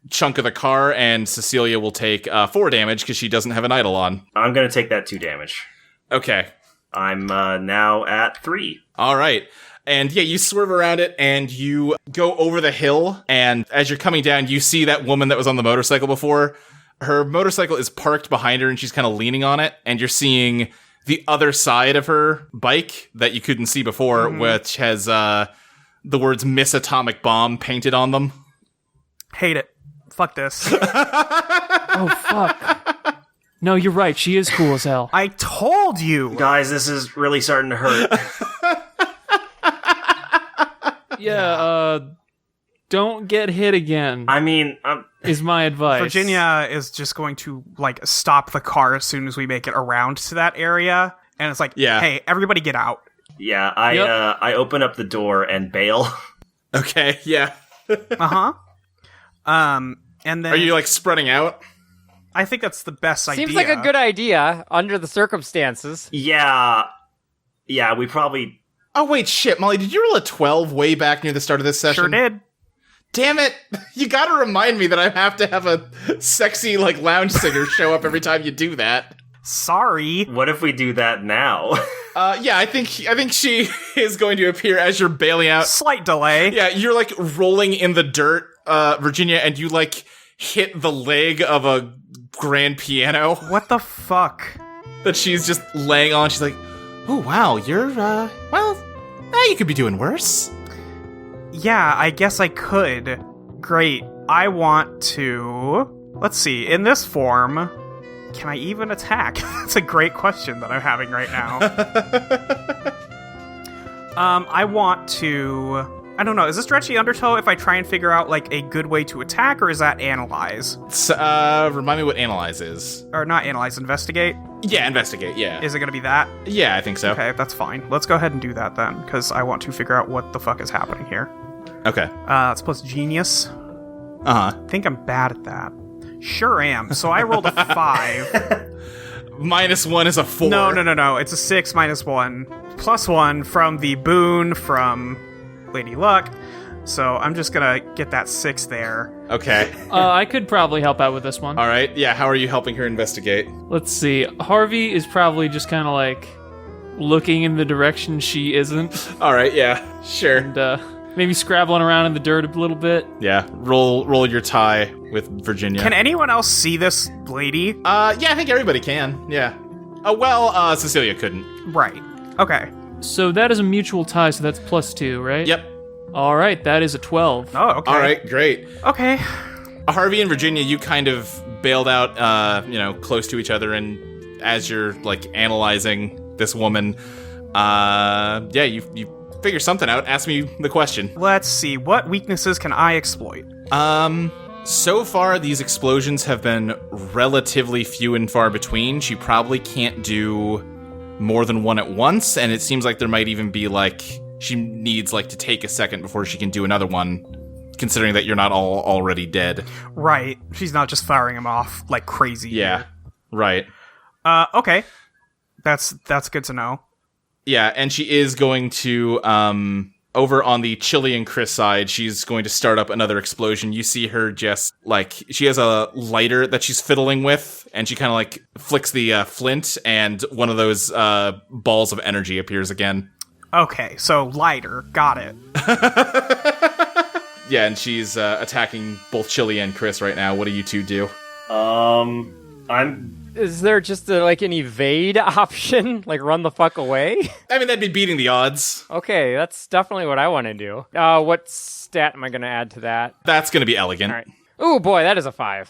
chunk of the car, and Cecilia will take 4 damage because she doesn't have an Eidolon. I'm going to take that 2 damage. Okay. I'm now at 3. All right. And yeah, you swerve around it and you go over the hill. And as you're coming down, you see that woman that was on the motorcycle before. Her motorcycle is parked behind her and she's kind of leaning on it. And you're seeing the other side of her bike that you couldn't see before, which has the words Miss Atomic Bomb painted on them. Hate it. Fuck this. Oh, fuck. No, you're right. She is cool as hell. I told you. Guys, this is really starting to hurt. Yeah, don't get hit again. I mean, is my advice. Virginia is just going to, like, stop the car as soon as we make it around to that area. And it's like, hey, everybody get out. Yeah, I open up the door and bail. Okay, yeah. Uh-huh. And then... Are you, like, spreading out? I think that's the best idea. Seems like a good idea under the circumstances. Yeah, we probably... Oh, wait, shit, Molly, did you roll a 12 way back near the start of this session? Sure did. Damn it! You gotta remind me that I have to have a sexy, like, lounge singer show up every time you do that. Sorry. What if we do that now? Yeah, I think she is going to appear as you're bailing out. Slight delay. Yeah, you're, like, rolling in the dirt, Virginia, and you, like, hit the leg of a grand piano. What the fuck? That she's just laying on. She's like, oh, wow, you're, you could be doing worse. Yeah, I guess I could. Great. I want to... Let's see. In this form, can I even attack? That's a great question that I'm having right now. I want to... I don't know. Is this stretchy undertow if I try and figure out, like, a good way to attack, or is that analyze? Remind me what analyze is. Or not analyze, investigate? Yeah, investigate, yeah. Is it going to be that? Yeah, I think so. Okay, that's fine. Let's go ahead and do that then, because I want to figure out what the fuck is happening here. Okay. It's plus genius. Uh-huh. I think I'm bad at that. Sure am. So I rolled a 5. -1 is a 4. No. It's a 6 minus 1. +1 from the boon from Lady Luck. So I'm just gonna get that 6 there. Okay. I could probably help out with this one. All right. Yeah, how are you helping her investigate? Let's see. Harvey is probably just kind of like looking in the direction she isn't. All right, yeah. Sure. And maybe scrabbling around in the dirt a little bit. Yeah. Roll your tie with Virginia. Can anyone else see this lady? Yeah, I think everybody can. Yeah. Oh, well, Cecilia couldn't. Right. Okay. So that is a mutual tie, so that's +2, right? Yep. All right, that is a 12. Oh, okay. All right, great. Okay. Harvey and Virginia, you kind of bailed out, close to each other, and as you're, analyzing this woman, you figure something out. Ask me the question. Let's see, what weaknesses can I exploit? So far, these explosions have been relatively few and far between. She probably can't do more than one at once, and it seems like there might even be, she needs, to take a second before she can do another one, considering that you're not all already dead. Right. She's not just firing them off like crazy. Yeah, right. Okay. That's good to know. Yeah, and she is going to, over on the Chilli and Chris side, she's going to start up another explosion. You see her just, she has a lighter that she's fiddling with, and she kind of, flicks the flint, and one of those balls of energy appears again. Okay, so lighter. Got it. Yeah, and she's attacking both Chilli and Chris right now. What do you two do? Is there just an evade option? Run the fuck away? I mean, that'd be beating the odds. Okay, that's definitely what I want to do. What stat am I going to add to that? That's going to be elegant. All right. Ooh, boy, that is a 5.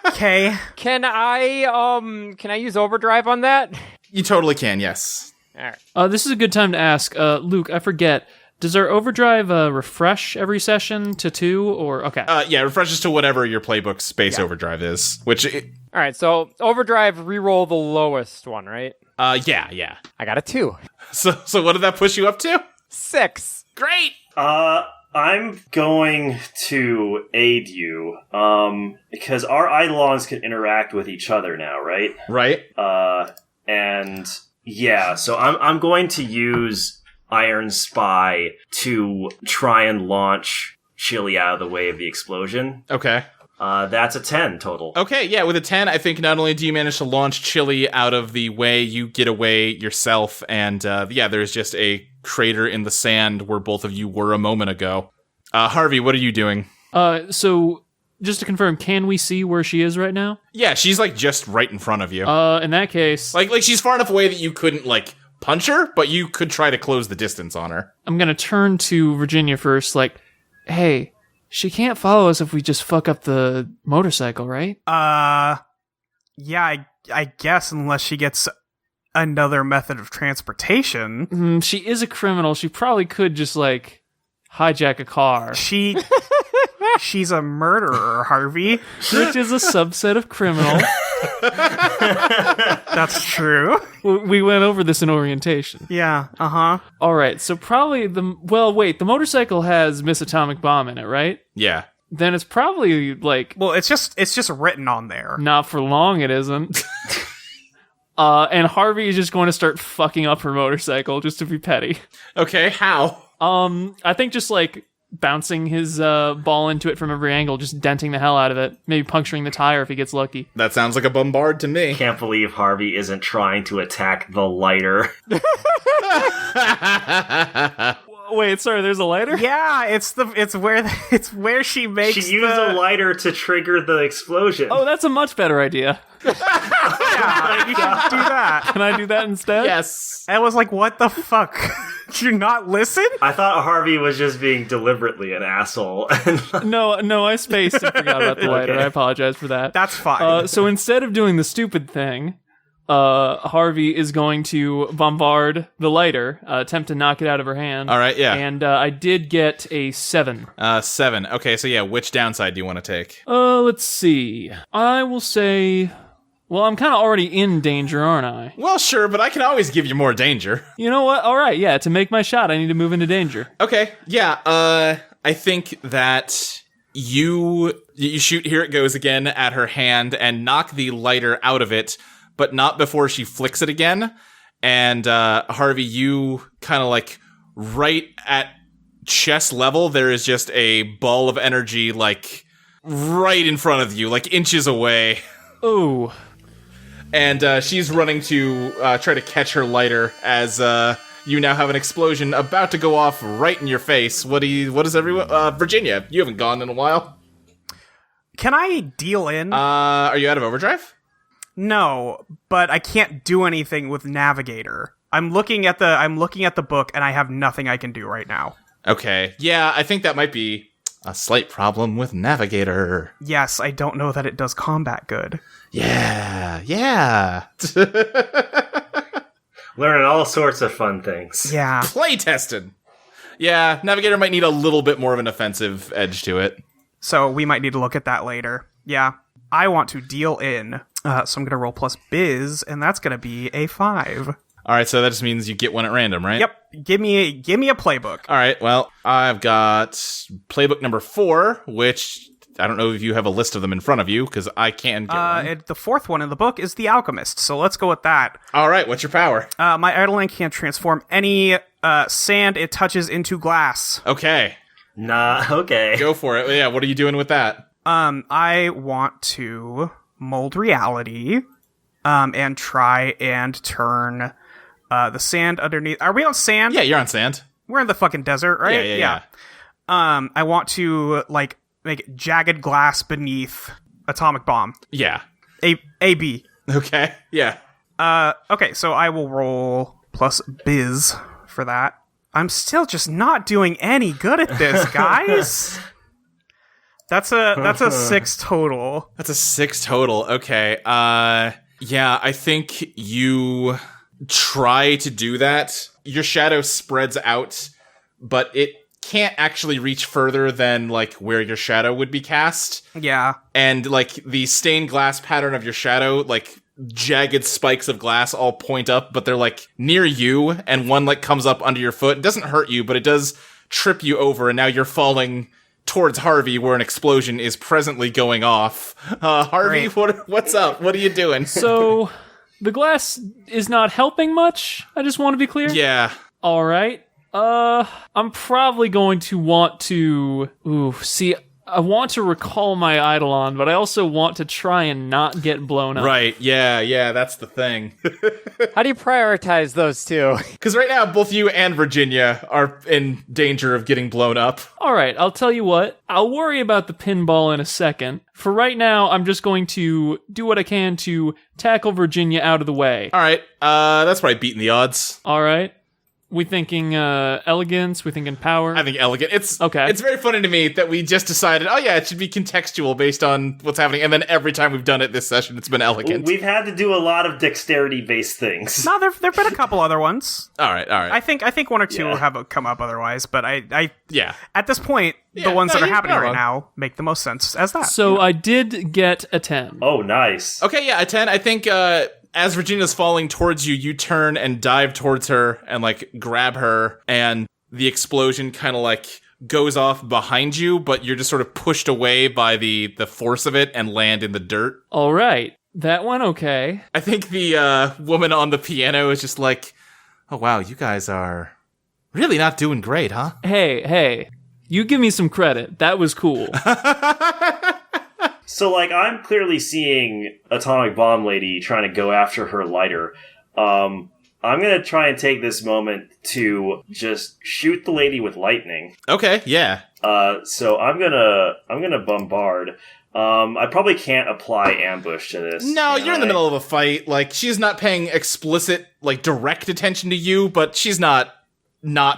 Okay. Can I use overdrive on that? You totally can, yes. All right. This is a good time to ask. Luke, I forget. Does our overdrive refresh every session to 2, or... Okay. Yeah, it refreshes to whatever your playbook space overdrive is, which... All right, so overdrive, reroll the lowest one, right? Yeah. I got a 2. So what did that push you up to? 6. Great! I'm going to aid you, because our Eidolons can interact with each other now, right? Right. And, yeah, so I'm going to use Iron Spy to try and launch Chilli out of the way of the explosion. Okay. That's a 10 total. Okay, yeah, with a 10, I think not only do you manage to launch Chilli out of the way, you get away yourself, and there's just a crater in the sand where both of you were a moment ago. Harvey, what are you doing? So, just to confirm, can we see where she is right now? Yeah, she's, just right in front of you. In that case... Like she's far enough away that you couldn't, punch her, but you could try to close the distance on her. I'm gonna turn to Virginia first, hey, she can't follow us if we just fuck up the motorcycle, right? Yeah, I guess unless she gets another method of transportation. She is a criminal. She probably could just, hijack a car. She's a murderer, Harvey. Which is a subset of criminal. That's true. We went over this in orientation. Yeah, uh-huh. Alright, so probably the motorcycle has Miss Atomic Bomb in it, right? Yeah. Then it's probably, Well, it's just written on there. Not for long it isn't. And Harvey is just going to start fucking up her motorcycle, just to be petty. Okay, how? I think just, bouncing his ball into it from every angle, just denting the hell out of it. Maybe puncturing the tire if he gets lucky. That sounds like a bombard to me. Can't believe Harvey isn't trying to attack the lighter. Wait, sorry, the's a lighter? Yeah, it's where she makes She used a lighter to trigger the explosion. Oh, that's a much better idea. Yeah, you should do that. Can I do that instead? Yes. I was like, what the fuck? Did you not listen? I thought Harvey was just being deliberately an asshole. No, I spaced and forgot about the lighter. Okay. I apologize for that. That's fine. So instead of doing the stupid thing, Harvey is going to bombard the lighter, attempt to knock it out of her hand. All right, yeah. And I did get a 7. 7. Okay, so yeah, which downside do you want to take? Let's see. I will say... Well, I'm kind of already in danger, aren't I? Well, sure, but I can always give you more danger. You know what? All right, yeah, to make my shot, I need to move into danger. Okay, yeah, I think that you shoot, here it goes again, at her hand, and knock the lighter out of it, but not before she flicks it again. And, Harvey, you kind of right at chest level, there is just a ball of energy, right in front of you, inches away. Ooh. And she's running to try to catch her lighter as you now have an explosion about to go off right in your face. What is everyone? Virginia, you haven't gone in a while. Can I deal in? Are you out of overdrive? No, but I can't do anything with Navigator. I'm looking at the book and I have nothing I can do right now. Okay. Yeah, I think that might be A slight problem with Navigator. Yes, I don't know that it does combat good. Yeah. Learning all sorts of fun things. Yeah. Playtesting. Yeah, Navigator might need a little bit more of an offensive edge to it. So we might need to look at that later. Yeah. I want to deal in. So I'm going to roll plus biz, and that's going to be a 5. All right, so that just means you get one at random, right? Yep. Give me a playbook. All right, well, I've got playbook number 4, which I don't know if you have a list of them in front of you, because I can get one. The fourth one in the book is the Alchemist, so let's go with that. All right, what's your power? My Eidolon can transform any sand it touches into glass. Okay. Okay. Go for it. Yeah, what are you doing with that? I want to mold reality, and try and turn the sand underneath. Are we on sand? Yeah, you're on sand. We're in the fucking desert, right? Yeah. I want to, like, make jagged glass beneath atomic bomb. Yeah. AB. Okay, yeah. Okay, so I will roll plus biz for that. I'm still just not doing any good at this, guys. That's a 6 total. That's a 6 total. Okay. Yeah, I think you try to do that. Your shadow spreads out, but it can't actually reach further than, like, where your shadow would be cast. Yeah. And, like, the stained glass pattern of your shadow, like, jagged spikes of glass all point up, but they're, like, near you, and one, like, comes up under your foot. It doesn't hurt you, but it does trip you over, and now you're falling towards Harvey, where an explosion is presently going off. Harvey, what's up? What are you doing? So, the glass is not helping much? I just want to be clear? Yeah. All right. I'm probably going to want to... I want to recall my Eidolon, but I also want to try and not get blown up. Right, yeah, that's the thing. How do you prioritize those two? Because right now, both you and Virginia are in danger of getting blown up. All right, I'll tell you what. I'll worry about the pinball in a second. For right now, I'm just going to do what I can to tackle Virginia out of the way. All right, that's probably beating the odds. All right. We thinking elegance? We thinking power? I think elegant. It's okay. It's very funny to me that we just decided, oh yeah, it should be contextual based on what's happening, and then every time we've done it this session, it's been elegant. We've had to do a lot of dexterity-based things. No, there've been a couple other ones. All right. I think one or two have come up otherwise, but I at this point, Yeah, the ones that are happening right wrong. now make the most sense as that. So I did get a 10. Oh, nice. Okay, yeah, a 10. I think as Virginia's falling towards you, you turn and dive towards her and, like, grab her, and the explosion kind of, like, goes off behind you, but you're just sort of pushed away by the force of it and land in the dirt. All right. That went okay. I think the woman on the piano is just like, oh, wow, you guys are really not doing great, huh? Hey. You give me some credit. That was cool. So, like, I'm clearly seeing Atomic Bomb Lady trying to go after her lighter. I'm gonna try and take this moment to just shoot the lady with lightning. Okay, yeah. So I'm gonna bombard. I probably can't apply ambush to this. No, you're in the middle of a fight. Like, she's not paying explicit, like, direct attention to you, but she's not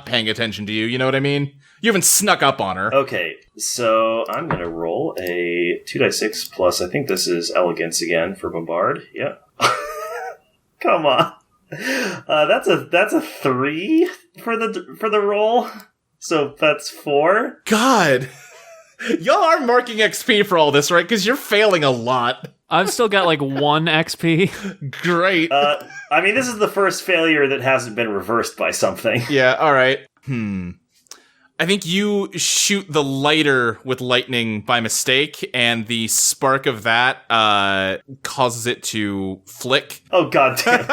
paying attention to you, you know what I mean? You haven't snuck up on her. Okay, so I'm gonna roll a 2d6 plus, I think this is elegance again for bombard. Yeah. Come on. That's a 3 for the roll. So that's 4. God. Y'all are marking XP for all this, right? Because you're failing a lot. I've still got like 1 XP. Great. I mean, this is the first failure that hasn't been reversed by something. Yeah, alright. I think you shoot the lighter with lightning by mistake, and the spark of that causes it to flick. Oh, god damn it.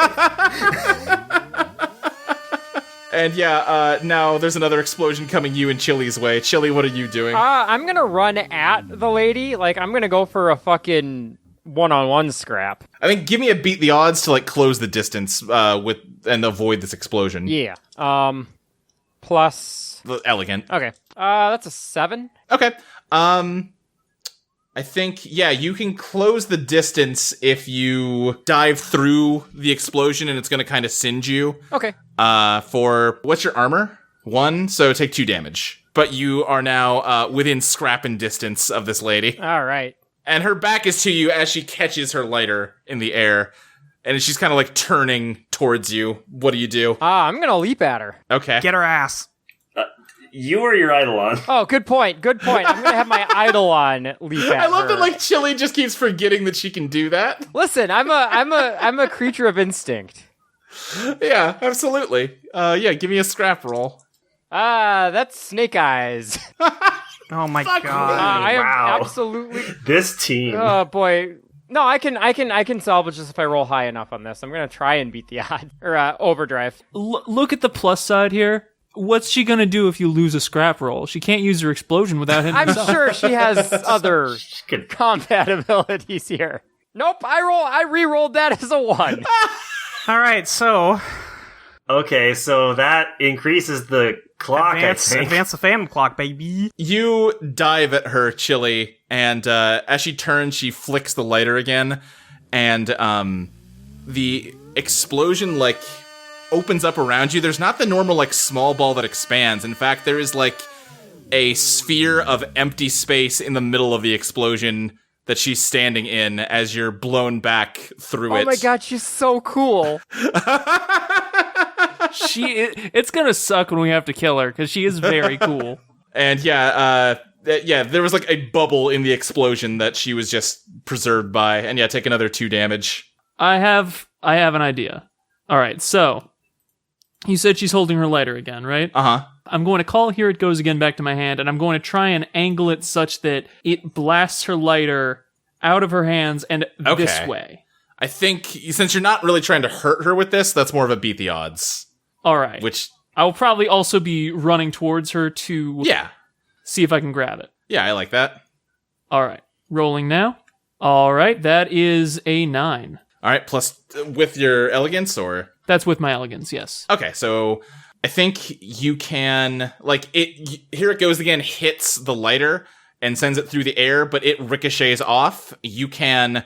And yeah, now there's another explosion coming you and Chilli's way. Chilli, what are you doing? I'm gonna run at the lady. Like, I'm gonna go for a fucking one-on-one scrap. I think give me a beat the odds to, like, close the distance and avoid this explosion. Yeah. Plus... Elegant. Okay. That's a 7. Okay. I think, yeah, you can close the distance if you dive through the explosion, and it's going to kind of singe you. Okay. What's your armor? 1, so take 2 damage. but you are now within scrapping distance of this lady. All right. And her back is to you as she catches her lighter in the air. And she's kind of like turning towards you. What do you do? I'm going to leap at her. Okay. Get her ass. You or your Eidolon? Oh, good point. I'm going to have my Eidolon leap at her. I love that like Chilli just keeps forgetting that she can do that. Listen, I'm a creature of instinct. Yeah, absolutely. Give me a scrap roll. That's Snake Eyes. Oh my god. I am Wow. absolutely. This team. Oh boy. No, I can salvage this if I roll high enough on this. I'm gonna try and beat the odd or overdrive. Look at the plus side here. What's she gonna do if you lose a scrap roll? She can't use her explosion without hitting I'm herself. sure she has other Good. combat abilities here. Nope, I re-rolled that as a 1. All right, so Okay, so that increases the clock, I think. advance the phantom clock, baby. You dive at her, Chilli, and as she turns, she flicks the lighter again, and the explosion, like, opens up around you. There's not the normal, like, small ball that expands. In fact, there is, like, a sphere of empty space in the middle of the explosion that she's standing in as you're blown back through it. Oh my god, she's so cool. It's gonna suck when we have to kill her, because she is very cool. And there was like a bubble in the explosion that she was just preserved by. And yeah, take another 2 damage. I have an idea. All right, so you said she's holding her lighter again, right? Uh-huh. I'm going to call Here It Goes Again back to my hand, and I'm going to try and angle it such that it blasts her lighter out of her hands and this way. I think, since you're not really trying to hurt her with this, that's more of a beat the odds. All right. Which, I will probably also be running towards her to see if I can grab it. Yeah, I like that. All right. Rolling now. All right. That is a 9. All right, plus with your elegance, or? That's with my elegance, yes. Okay, so I think you can, like, Here It Goes Again hits the lighter and sends it through the air, but it ricochets off. You can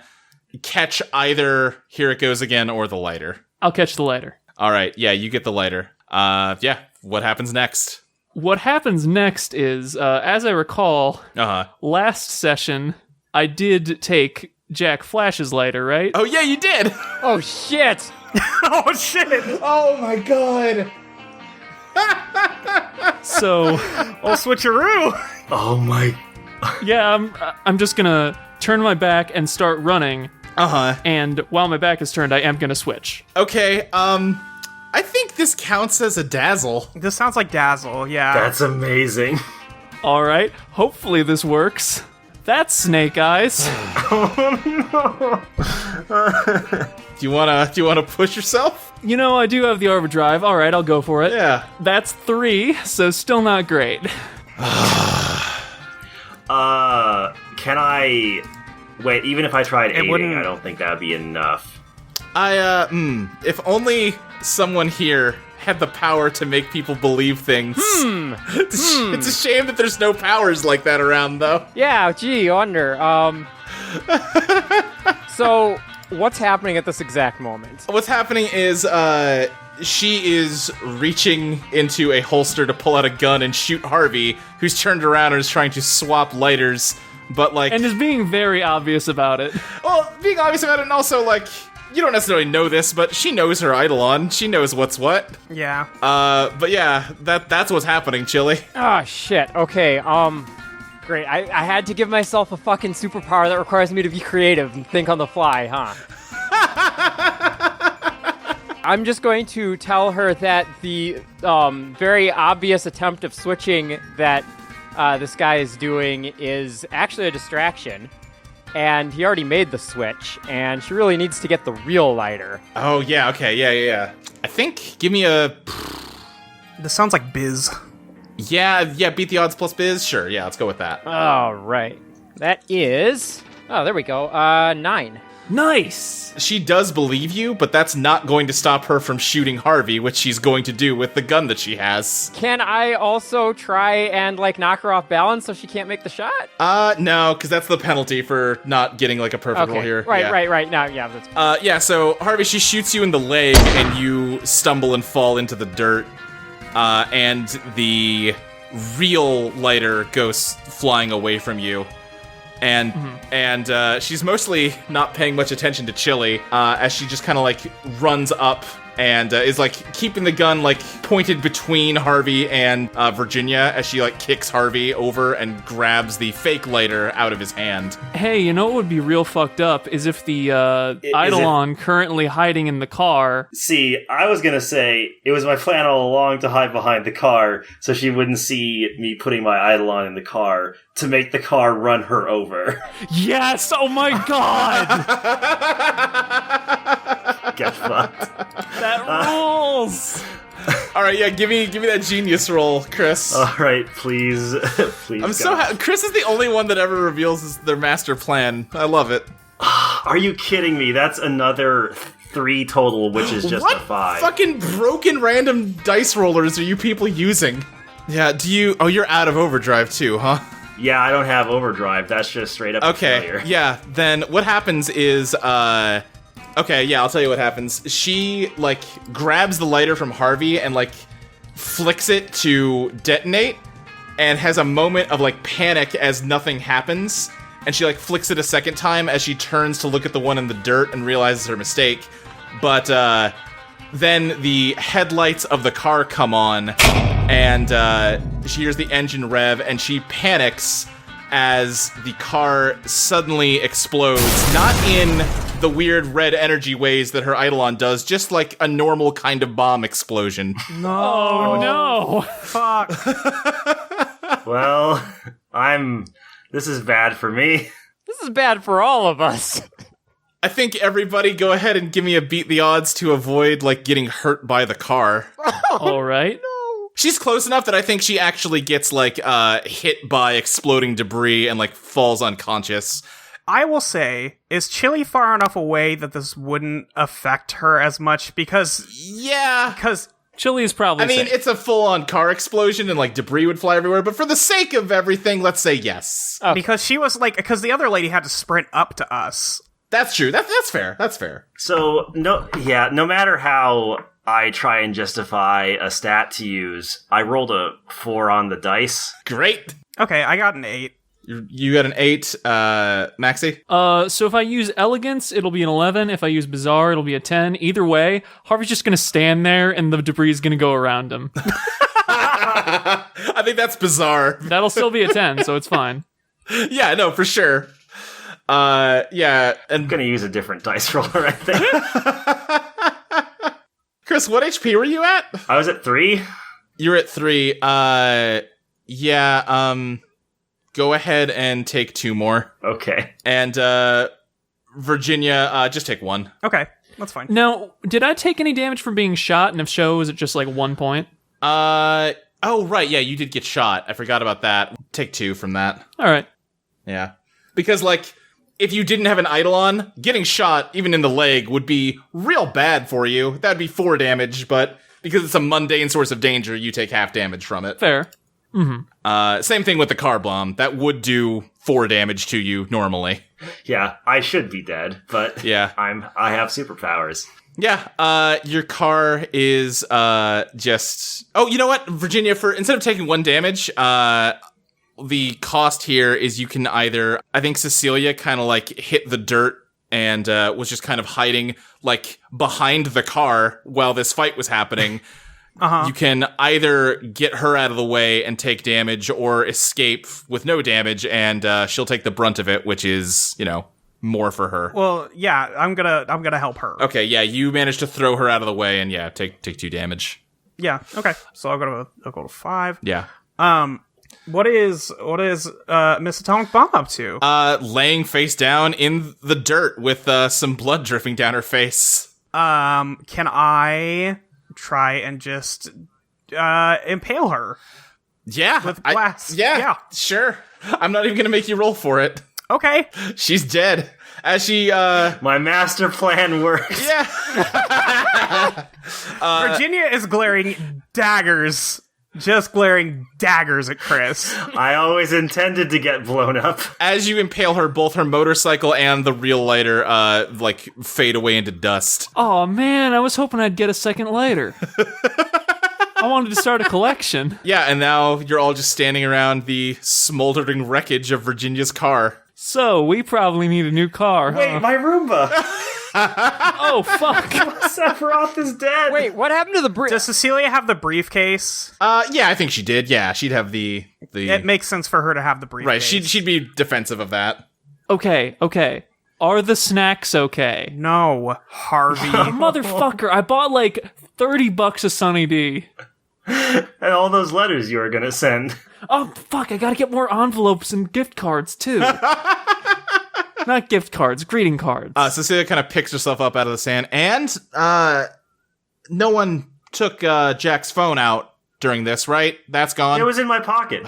catch either Here It Goes Again or the lighter. I'll catch the lighter. All right, yeah, you get the lighter. What happens next? What happens next is, as I recall, last session, I did take Jack Flash's lighter, right? Oh, yeah, you did! Oh, shit! Oh shit! Oh, my God! So... Oh, switcheroo! Oh my... Yeah, I'm just gonna turn my back and start running. And while my back is turned, I am gonna switch. Okay, I think this counts as a dazzle. This sounds like Dazzle, yeah. That's amazing. All right, hopefully this works. That's Snake Eyes. Do you wanna push yourself? You know, I do have the overdrive. All right, I'll go for it. Yeah. That's 3, so still not great. Can I... Wait, even if I tried aiding, wouldn't- I don't think that would be enough. If only someone here had the power to make people believe things. It's a shame that there's no powers like that around, though. Yeah, gee, I wonder. So, what's happening at this exact moment? What's happening is, she is reaching into a holster to pull out a gun and shoot Harvey, who's turned around and is trying to swap lighters, but, like... And is being very obvious about it. Well, being obvious about it, and also, like, you don't necessarily know this, but she knows her Eidolon. She knows what's what. Yeah. But yeah, that's what's happening, Chilli. Ah, shit. Okay, great. I had to give myself a fucking superpower that requires me to be creative and think on the fly, huh? I'm just going to tell her that the very obvious attempt of switching that this guy is doing is actually a distraction. And he already made the switch, and she really needs to get the real lighter. Oh, yeah, okay, yeah. I think, give me a... This sounds like Biz. Yeah, beat the odds plus biz? Sure, yeah, let's go with that. All right. That is... Oh, there we go. 9. Nice! She does believe you, but that's not going to stop her from shooting Harvey, which she's going to do with the gun that she has. Can I also try and, like, knock her off balance so she can't make the shot? No, because that's the penalty for not getting, like, a perfect roll here. Right. No, yeah, that's... So, Harvey, she shoots you in the leg, and you stumble and fall into the dirt. And the real lighter goes flying away from you. And she's mostly not paying much attention to Chilli, as she just kind of like runs up and is like keeping the gun like pointed between Harvey and Virginia as she like kicks Harvey over and grabs the fake lighter out of his hand. Hey, you know what would be real fucked up is if the Eidolon currently hiding in the car. See, I was gonna say it was my plan all along to hide behind the car so she wouldn't see me putting my Eidolon in the car to make the car run her over. Yes! Oh my god! Get fucked. That rules! Alright, yeah, give me that genius roll, Chris. Alright, please. Please. I'm so Chris is the only one that ever reveals their master plan. I love it. Are you kidding me? That's another 3 total, which is just a 5. What fucking broken random dice rollers are you people using? Yeah, you're out of overdrive too, huh? Yeah, I don't have overdrive. That's just straight up failure. Yeah, then what happens is, okay, yeah, I'll tell you what happens. She, like, grabs the lighter from Harvey and, like, flicks it to detonate, and has a moment of, like, panic as nothing happens, and she, like, flicks it a second time as she turns to look at the one in the dirt and realizes her mistake. But, then the headlights of the car come on, and she hears the engine rev, and she panics as the car suddenly explodes. Not in the weird red energy ways that her Eidolon does, just like a normal kind of bomb explosion. No. Oh, no. Fuck. Well, this is bad for me. This is bad for all of us. I think everybody go ahead and give me a beat the odds to avoid, like, getting hurt by the car. All right. She's close enough that I think she actually gets, like, hit by exploding debris and, like, falls unconscious. I will say, is Chilli far enough away that this wouldn't affect her as much? Because Chilli is probably safe. It's a full-on car explosion and, like, debris would fly everywhere, but for the sake of everything, let's say yes. Okay. Because she was, like, because the other lady had to sprint up to us. That's true. That's fair. That's fair. So, no matter how I try and justify a stat to use, I rolled a 4 on the dice. Great. Okay, I got an 8. You got an 8, Maxie? So if I use elegance, it'll be an 11. If I use bizarre, it'll be a 10. Either way, Harvey's just gonna stand there and the debris is gonna go around him. I think that's bizarre. That'll still be a 10, so it's fine. Yeah, no, for sure. Yeah, and I'm gonna use a different dice roller, I think. Chris, what HP were you at? I was at 3. You're at 3. Go ahead and take 2 more. Okay. And, Virginia, just take 1. Okay, that's fine. Now, did I take any damage from being shot? And if so, is it just like 1 point? Oh, right, yeah, you did get shot. I forgot about that. Take 2 from that. Alright. Yeah. Because, like, if you didn't have an Eidolon, getting shot, even in the leg, would be real bad for you. That'd be 4 damage, but because it's a mundane source of danger, you take half damage from it. Fair. Mm-hmm. Same thing with the car bomb. That would do 4 damage to you normally. Yeah, I should be dead, but yeah, I have superpowers. Yeah, your car is just. Oh, you know what, Virginia? Instead of taking 1 damage, the cost here is you can either. I think Cecilia kind of like hit the dirt and was just kind of hiding like behind the car while this fight was happening. You can either get her out of the way and take damage, or escape with no damage, and she'll take the brunt of it, which is, more for her. Well, yeah, I'm gonna help her. Okay, yeah, you managed to throw her out of the way, and yeah, take 2 damage. Yeah, okay. So I'll go to 5. Yeah. What is Miss Atomic Bomb up to? Laying face down in the dirt with some blood dripping down her face. Can I try and just impale her? Yeah. With glass. Yeah, sure. I'm not even gonna make you roll for it. Okay. She's dead. As she, My master plan works. Yeah. Virginia is glaring daggers at Chris. I always intended to get blown up. As you impale her, both her motorcycle and the real lighter, fade away into dust. Oh man, I was hoping I'd get a second lighter. I wanted to start a collection. Yeah, and now you're all just standing around the smoldering wreckage of Virginia's car. So, we probably need a new car, Wait, my Roomba! Oh, fuck. Sephiroth is dead! Wait, what happened to the brief? Does Cecilia have the briefcase? Yeah, I think she did. Yeah, she'd have the... It makes sense for her to have the briefcase. Right, she'd be defensive of that. Okay. Are the snacks okay? No, Harvey. Motherfucker, I bought like $30 of Sunny D. And all those letters you were gonna send. Oh, fuck, I gotta get more envelopes and gift cards, too. Not gift cards, greeting cards. Cecilia kind of picks herself up out of the sand, and no one took Jack's phone out during this, right? That's gone? It was in my pocket.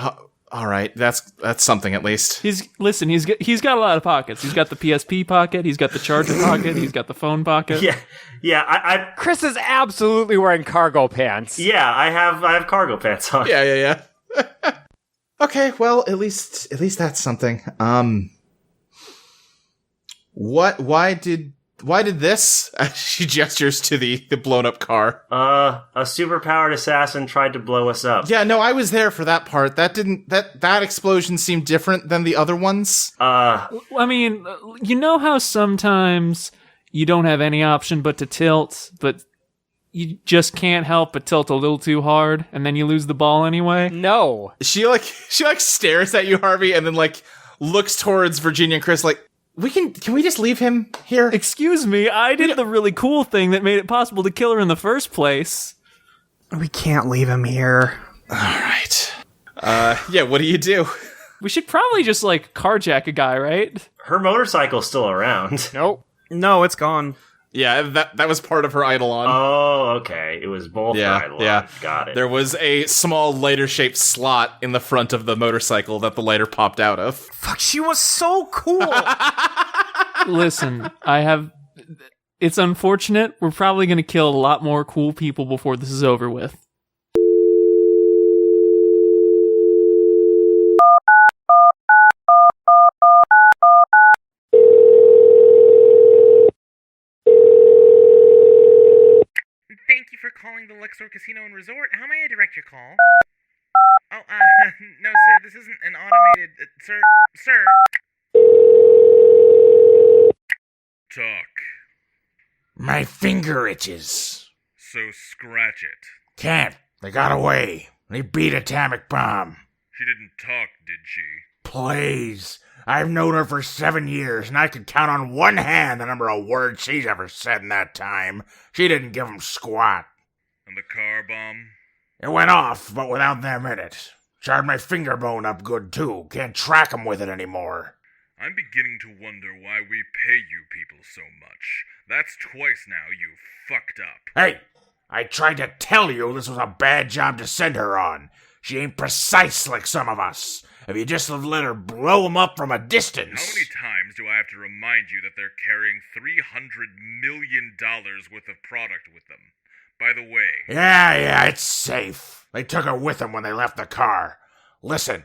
All right, that's something at least. He's got a lot of pockets. He's got the PSP pocket, he's got the charger pocket, he's got the phone pocket. Yeah, I Chris is absolutely wearing cargo pants. Yeah, I have cargo pants on. Yeah. Okay, well, at least that's something. Why did this? She gestures to the blown up car. A superpowered assassin tried to blow us up. Yeah, no, I was there for that part. That explosion seemed different than the other ones. I mean, you know how sometimes you don't have any option but to tilt, but you just can't help but tilt a little too hard, and then you lose the ball anyway? No. She stares at you, Harvey, and then looks towards Virginia and Chris like, Can we just leave him here? Excuse me, I did the really cool thing that made it possible to kill her in the first place. We can't leave him here. All right. Yeah, what do you do? We should probably just, carjack a guy, right? Her motorcycle's still around. Nope. No, it's gone. Yeah, that was part of her Eidolon. Oh, okay. It was both her Eidolon. Yeah. Got it. There was a small lighter-shaped slot in the front of the motorcycle that the lighter popped out of. Fuck, she was so cool! Listen, it's unfortunate. We're probably going to kill a lot more cool people before this is over with. Thank you for calling the Luxor Casino and Resort. How may I direct your call? Oh, no, sir, this isn't an automated... Sir... Talk. My finger itches. So scratch it. Can't. They got away. They beat Atomic Bomb. She didn't talk, did she? Please. I've known her for 7 years, and I could count on one hand the number of words she's ever said in that time. She didn't give 'em squat. And the car bomb? It went off, but without them in it. Charred my finger bone up good, too. Can't track 'em with it anymore. I'm beginning to wonder why we pay you people so much. That's twice now you fucked up. Hey! I tried to tell you this was a bad job to send her on. She ain't precise like some of us. If you just let her blow 'em up from a distance. How many times do I have to remind you that they're carrying $300 million worth of product with them? By the way... Yeah, it's safe. They took her with them when they left the car. Listen,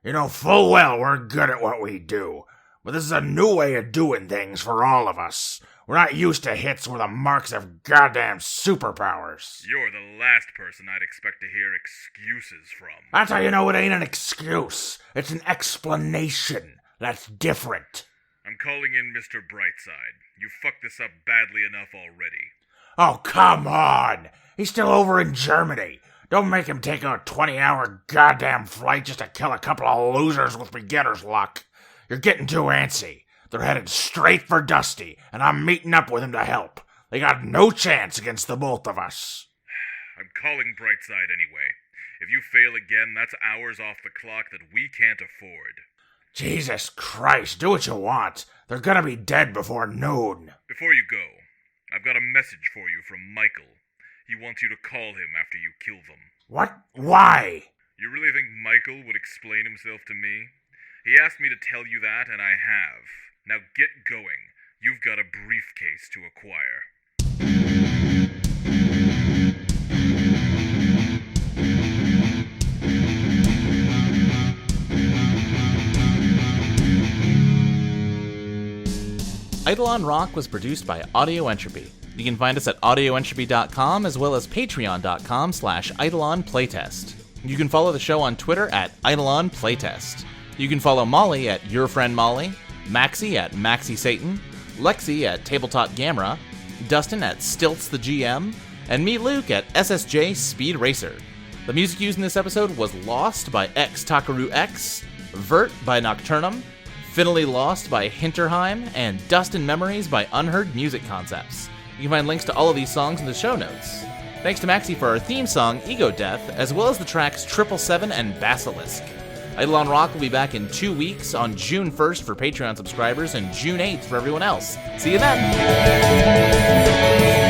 you know full well we're good at what we do. But this is a new way of doing things for all of us. We're not used to hits with the marks of goddamn superpowers. You're the last person I'd expect to hear excuses from. That's how you know it ain't an excuse. It's an explanation. That's different. I'm calling in Mr. Brightside. You fucked this up badly enough already. Oh, come on. He's still over in Germany. Don't make him take a 20-hour goddamn flight just to kill a couple of losers with beginner's luck. You're getting too antsy. They're headed straight for Dusty, and I'm meeting up with him to help. They got no chance against the both of us. I'm calling Brightside anyway. If you fail again, that's hours off the clock that we can't afford. Jesus Christ, do what you want. They're gonna be dead before noon. Before you go, I've got a message for you from Michael. He wants you to call him after you kill them. What? Why? You really think Michael would explain himself to me? He asked me to tell you that, and I have. Now get going. You've got a briefcase to acquire. Eidolon Rock was produced by Audio Entropy. You can find us at audioentropy.com as well as patreon.com/EidolonPlaytest. You can follow the show on Twitter at EidolonPlaytest. You can follow Molly at Your Friend Molly, Maxie at Maxie Satan, Lexi at Tabletop Gamera, Dustin at Stilts the GM, and me, Luke, at SSJ Speed Racer. The music used in this episode was Lost by XTaKeRuX, Vert by Nctrnm, Finally Lost by Hinterheim, and Dust in Memories by Unheard Music Concepts. You can find links to all of these songs in the show notes. Thanks to Maxie for our theme song, Ego Death, as well as the tracks 777 and Basilisk. Eidolon Rock will be back in 2 weeks on June 1st for Patreon subscribers and June 8th for everyone else. See you then!